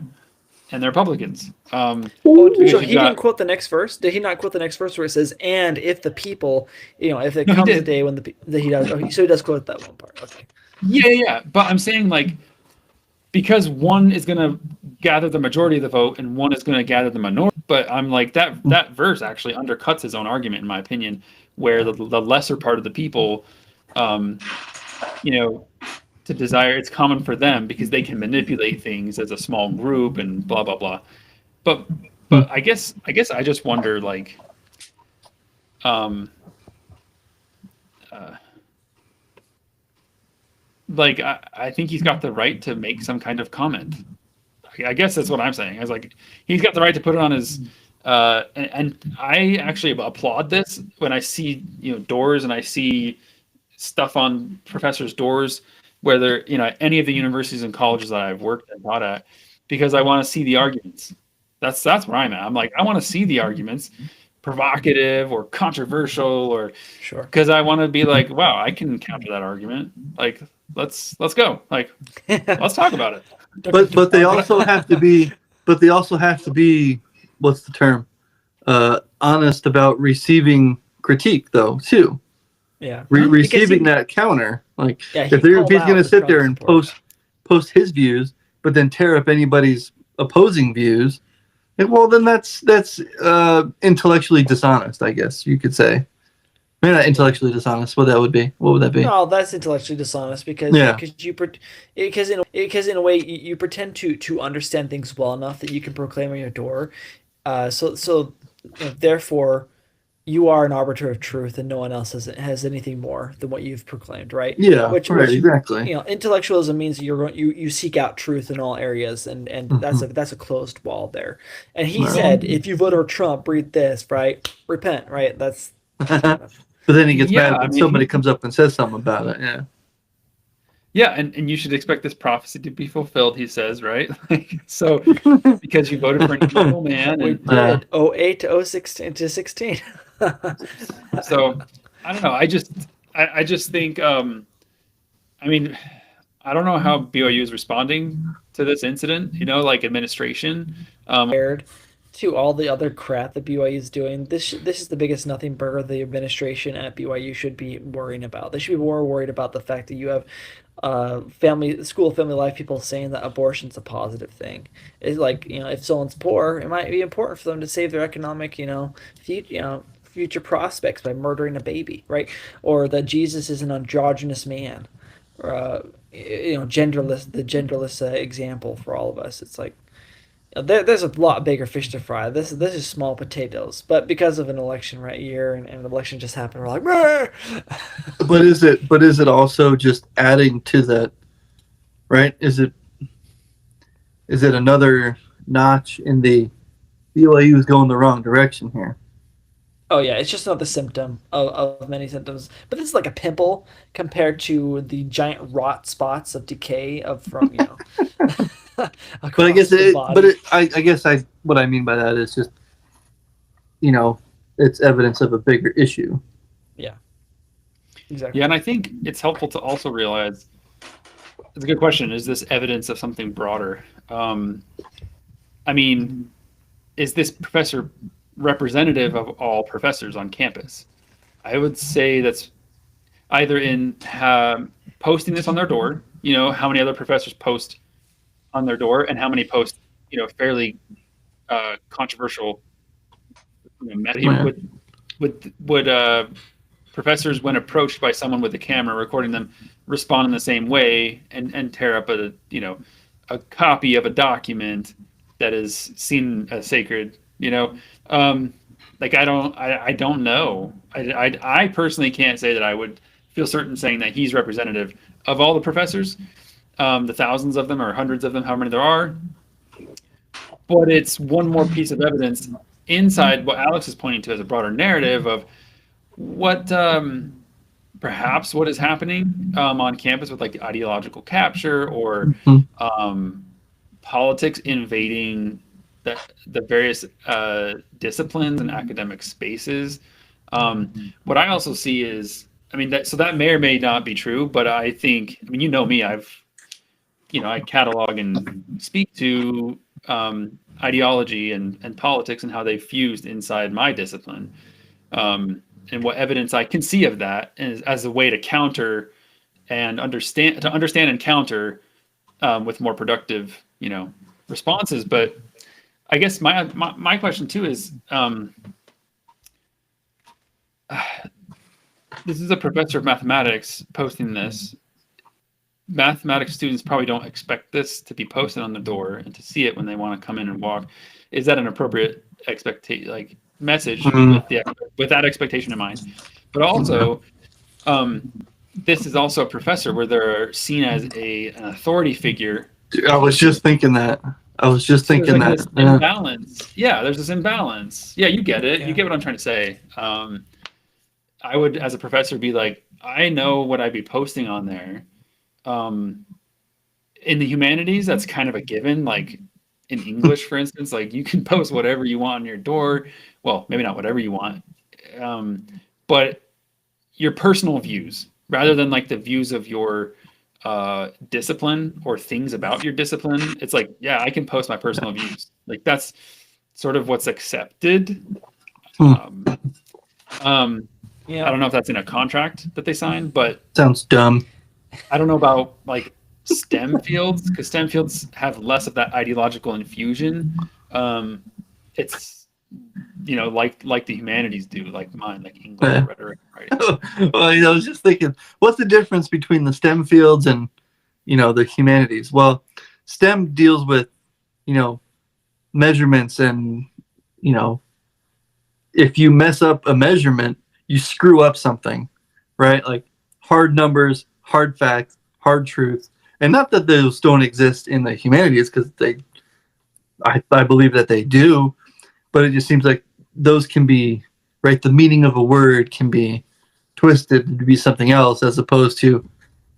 and the Republicans. So he didn't quote the next verse? Did he not quote the next verse where it says, and if the people, if it comes a day when he does, so he does quote that one part. Okay. Yeah. But I'm saying, like, because one is going to gather the majority of the vote and one is going to gather the minority. But I'm like, that verse actually undercuts his own argument, in my opinion, where the lesser part of the people, to desire, it's common for them because they can manipulate things as a small group and blah, blah, blah. But I guess I just wonder, like, I think he's got the right to make some kind of comment. I guess that's what I'm saying. I was like, he's got the right to put it on his, and I actually applaud this when I see, doors and I see stuff on professors' doors where they're, any of the universities and colleges that I've worked and taught at, because I want to see the arguments. That's where I'm at. I'm like, I want to see the arguments, provocative or controversial, or because I want to be like, wow, I can counter that argument. Like, let's go. Like, let's talk about it. But they also have to be. But they also have to be. What's the term? Honest about receiving critique, though, too. Yeah. Receiving that counter. Like, if he's going to sit there and post his views, but then tear up anybody's opposing views, well, then that's intellectually dishonest, I guess you could say. Maybe not intellectually dishonest. What would that be? No, that's intellectually dishonest because in a way you pretend to understand things well enough that you can proclaim on your door. So therefore, you are an arbiter of truth, and no one else has anything more than what you've proclaimed, right? Yeah, Which, right, exactly. you know, intellectualism means you seek out truth in all areas, and that's a closed wall there. And he Right. said, if you vote for Trump, read this, right? Repent, right? That's But then he gets Yeah, mad when somebody comes up and says something about it. Yeah. Yeah, and you should expect this prophecy to be fulfilled, he says, right? Like, so because you voted for an evil man, we and did 08 to 016 to 16. so I don't know. I just think I mean, I don't know how BYU is responding to this incident, you know, like administration. Compared to all the other crap that BYU is doing, this is the biggest nothing burger the administration at BYU should be worrying about. They should be more worried about the fact that you have family life people saying that abortion's a positive thing. It's like, you know, if someone's poor, it might be important for them to save their economic, future prospects by murdering a baby, right? Or that Jesus is an androgynous man, or the genderless example for all of us. It's like, there's a lot bigger fish to fry. This is small potatoes, but because of an election right year, and an election just happened, we're like, "Meh!" But is it also just adding to that, right? Is it another notch in the BYU is going the wrong direction here? Oh yeah, it's just another symptom of many symptoms. But this is like a pimple compared to the giant rot spots of decay from But I guess what I mean by that is just, you know, it's evidence of a bigger issue. Yeah, exactly. Yeah, and I think it's helpful to also realize it's a good question. Is this evidence of something broader? I mean, is this professor representative of all professors on campus? I would say that's either in posting this on their door, you know, how many other professors post on their door, and how many post, you know, fairly controversial, would professors, when approached by someone with a camera recording them, respond in the same way and tear up a copy of a document that is seen as sacred, you know? Like, I don't know. I personally can't say that I would feel certain saying that he's representative of all the professors, the thousands of them or hundreds of them, how many there are. But it's one more piece of evidence inside what Alex is pointing to as a broader narrative of what perhaps what is happening on campus with like ideological capture or politics invading the various disciplines and academic spaces. What I also see is, I mean, that may or may not be true, but I think, I mean, you know me, I catalog and speak to ideology and politics and how they fused inside my discipline, and what evidence I can see of that as a way to counter and understand and counter with more productive, responses. But I guess my question too is, this is a professor of mathematics posting this. Mathematics students probably don't expect this to be posted on the door and to see it when they want to come in and walk. Is that an appropriate message with that expectation in mind? But also, this is also a professor where they're seen as an authority figure. I was just thinking that. This imbalance. Yeah, there's this imbalance. Yeah, you get it. Yeah. You get what I'm trying to say. I would, as a professor, be like, I know what I'd be posting on there. In the humanities, that's kind of a given. Like in English, for instance, like you can post whatever you want on your door. Well, maybe not whatever you want, but your personal views, rather than like the views of your discipline or things about your discipline. It's like, yeah, I can post my personal views. Like that's sort of what's accepted. Yeah. I don't know if that's in a contract that they signed, but sounds dumb. I don't know about like STEM fields, because STEM fields have less of that ideological infusion. It's like the humanities do, like mine, like English, rhetoric, right? Well, I was just thinking, what's the difference between the STEM fields and the humanities? Well, STEM deals with measurements and if you mess up a measurement, you screw up something, right? Like hard numbers, hard facts, hard truths. And not that those don't exist in the humanities, because I believe that they do, but it just seems like those can be, right? The meaning of a word can be twisted to be something else, as opposed to,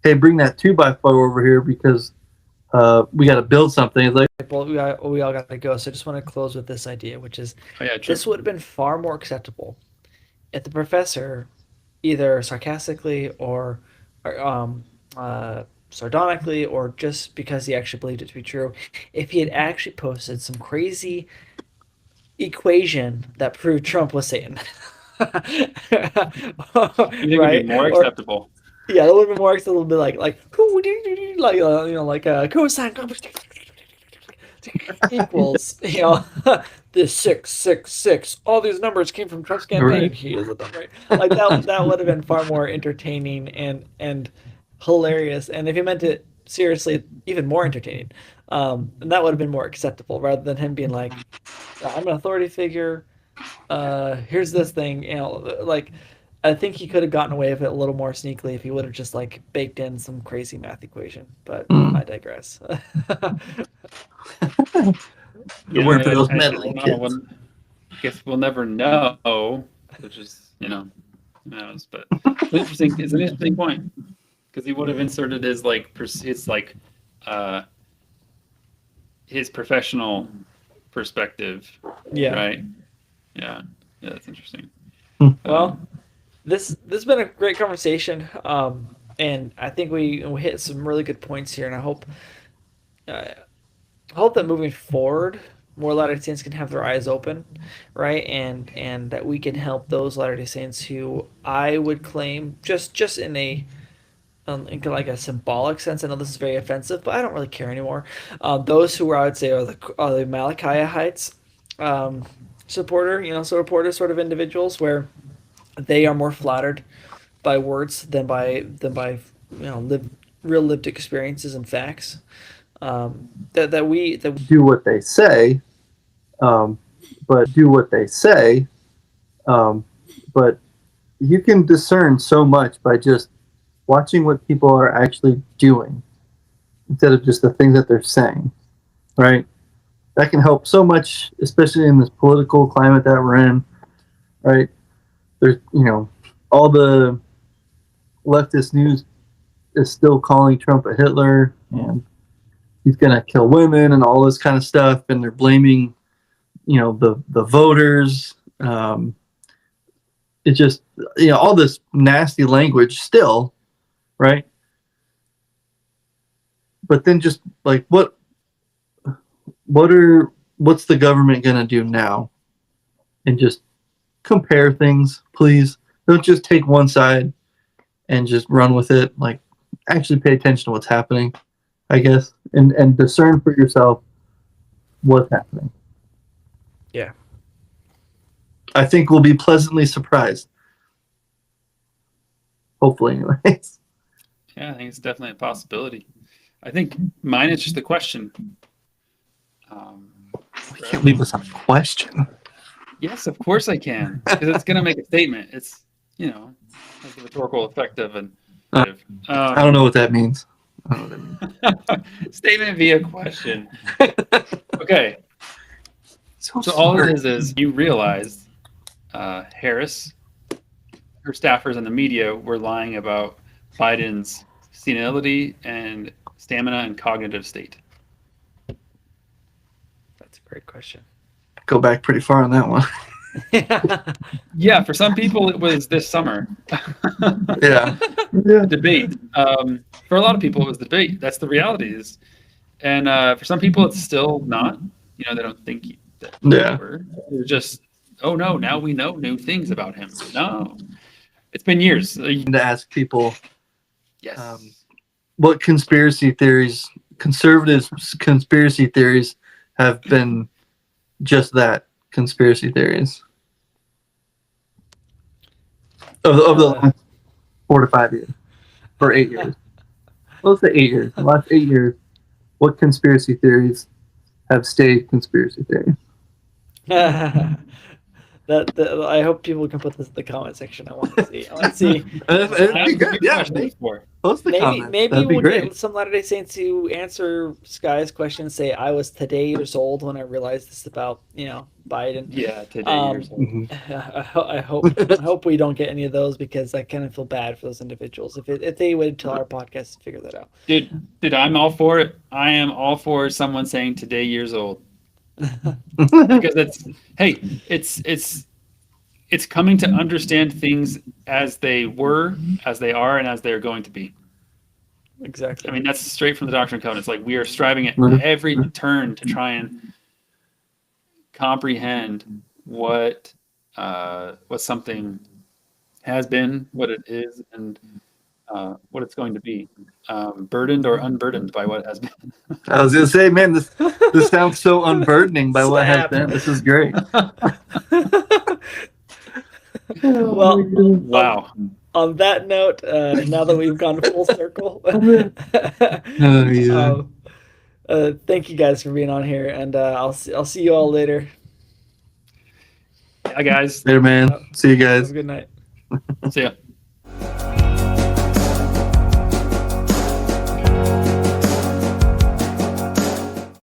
hey, bring that 2x4 over here because we got to build something. It's like, Well, we all got to go. So I just want to close with this idea, which is Oh, yeah, true. this would have been far more acceptable if the professor, either sarcastically or sardonically, or just because he actually believed it to be true, if he had actually posted some crazy equation that proved Trump was Satan. You think Right? it'd be more Or- acceptable? yeah, a little bit more, a little bit like cosine equals, this 666. All these numbers came from Trump's campaign. Right. He is a dumb, right? Like that would have been far more entertaining and hilarious. And if he meant it seriously, even more entertaining. And that would have been more acceptable rather than him being like, I'm an authority figure. Here's this thing, like I think he could have gotten away with it a little more sneakily if he would have just like baked in some crazy math equation. But I digress. it weren't for those I meddling don't know. kids. I guess we'll never know, which is, who knows. But it's an interesting point, because he would have inserted his his professional perspective, Yeah. right? Yeah, that's interesting. Well, this has been a great conversation, and I think we hit some really good points here, and I hope that moving forward, more Latter-day Saints can have their eyes open, right, and that we can help those Latter-day Saints who I would claim just in a in like a symbolic sense. I know this is very offensive, but I don't really care anymore. Those who I would say are the Malachiites supporter sort of individuals, where they are more flattered by words than by real lived experiences and facts. That we Do what they say, but you can discern so much by just watching what people are actually doing instead of just the things that they're saying, right? That can help so much, especially in this political climate that we're in, right? There's, all the leftist news is still calling Trump a Hitler, and he's going to kill women and all this kind of stuff, and they're blaming, the voters. It just, all this nasty language still, right? But then just like what's the government going to do now? And just compare things, please. Don't just take one side and just run with it. Like, actually pay attention to what's happening, I guess, and discern for yourself what's happening. Yeah. I think we'll be pleasantly surprised. Hopefully, anyways. Yeah, I think it's definitely a possibility. I think mine is just a question. We can't leave this on a question. Yes, of course I can, because it's going to make a statement. It's, has the rhetorical effect of an. I don't know what that means. Statement via question. Okay. So all it is you realized Harris, her staffers, and the media were lying about Biden's senility and stamina and cognitive state. That's a great question. Go back pretty far on that one. Yeah, for some people it was this summer. Yeah. Debate. For a lot of people it was debate. That's the reality is. And for some people it's still not. They don't think that they were. They're just, oh no, now we know new things about him. No. It's been years. To ask people, Yes. what conspiracy theories, conservative conspiracy theories, have been just that, conspiracy theories of the last 4 to 5 years or 8 years. Let's say 8 years. The last 8 years, what conspiracy theories have stayed conspiracy theories? I hope people can put this in the comment section. I want to see. I want to see. It'd be good. Yeah, Questions for. post the Maybe comments. maybe That'd be we'll great. get some Latter-day Saints to answer Sky's question. Say I was today years old when I realized this about Biden. Yeah, today years old. I hope we don't get any of those because I kind of feel bad for those individuals if they waited till our podcast to figure that out. Dude, I'm all for it. I am all for someone saying today years old. Because it's coming to understand things as they were, as they are, and as they're going to be. Exactly. I mean, that's straight from the Doctrine and Covenants. Like we are striving at every turn to try and comprehend what something has been, what it is, and what it's going to be, burdened or unburdened by what has been. I was gonna say, man, this sounds so unburdening by what has Slap. been. This is great. Well, Wow. on that note, now that we've gone full circle, thank you guys for being on here, and I'll see you all later. Yeah, guys. Later, man. See you guys. Have a good night. See ya.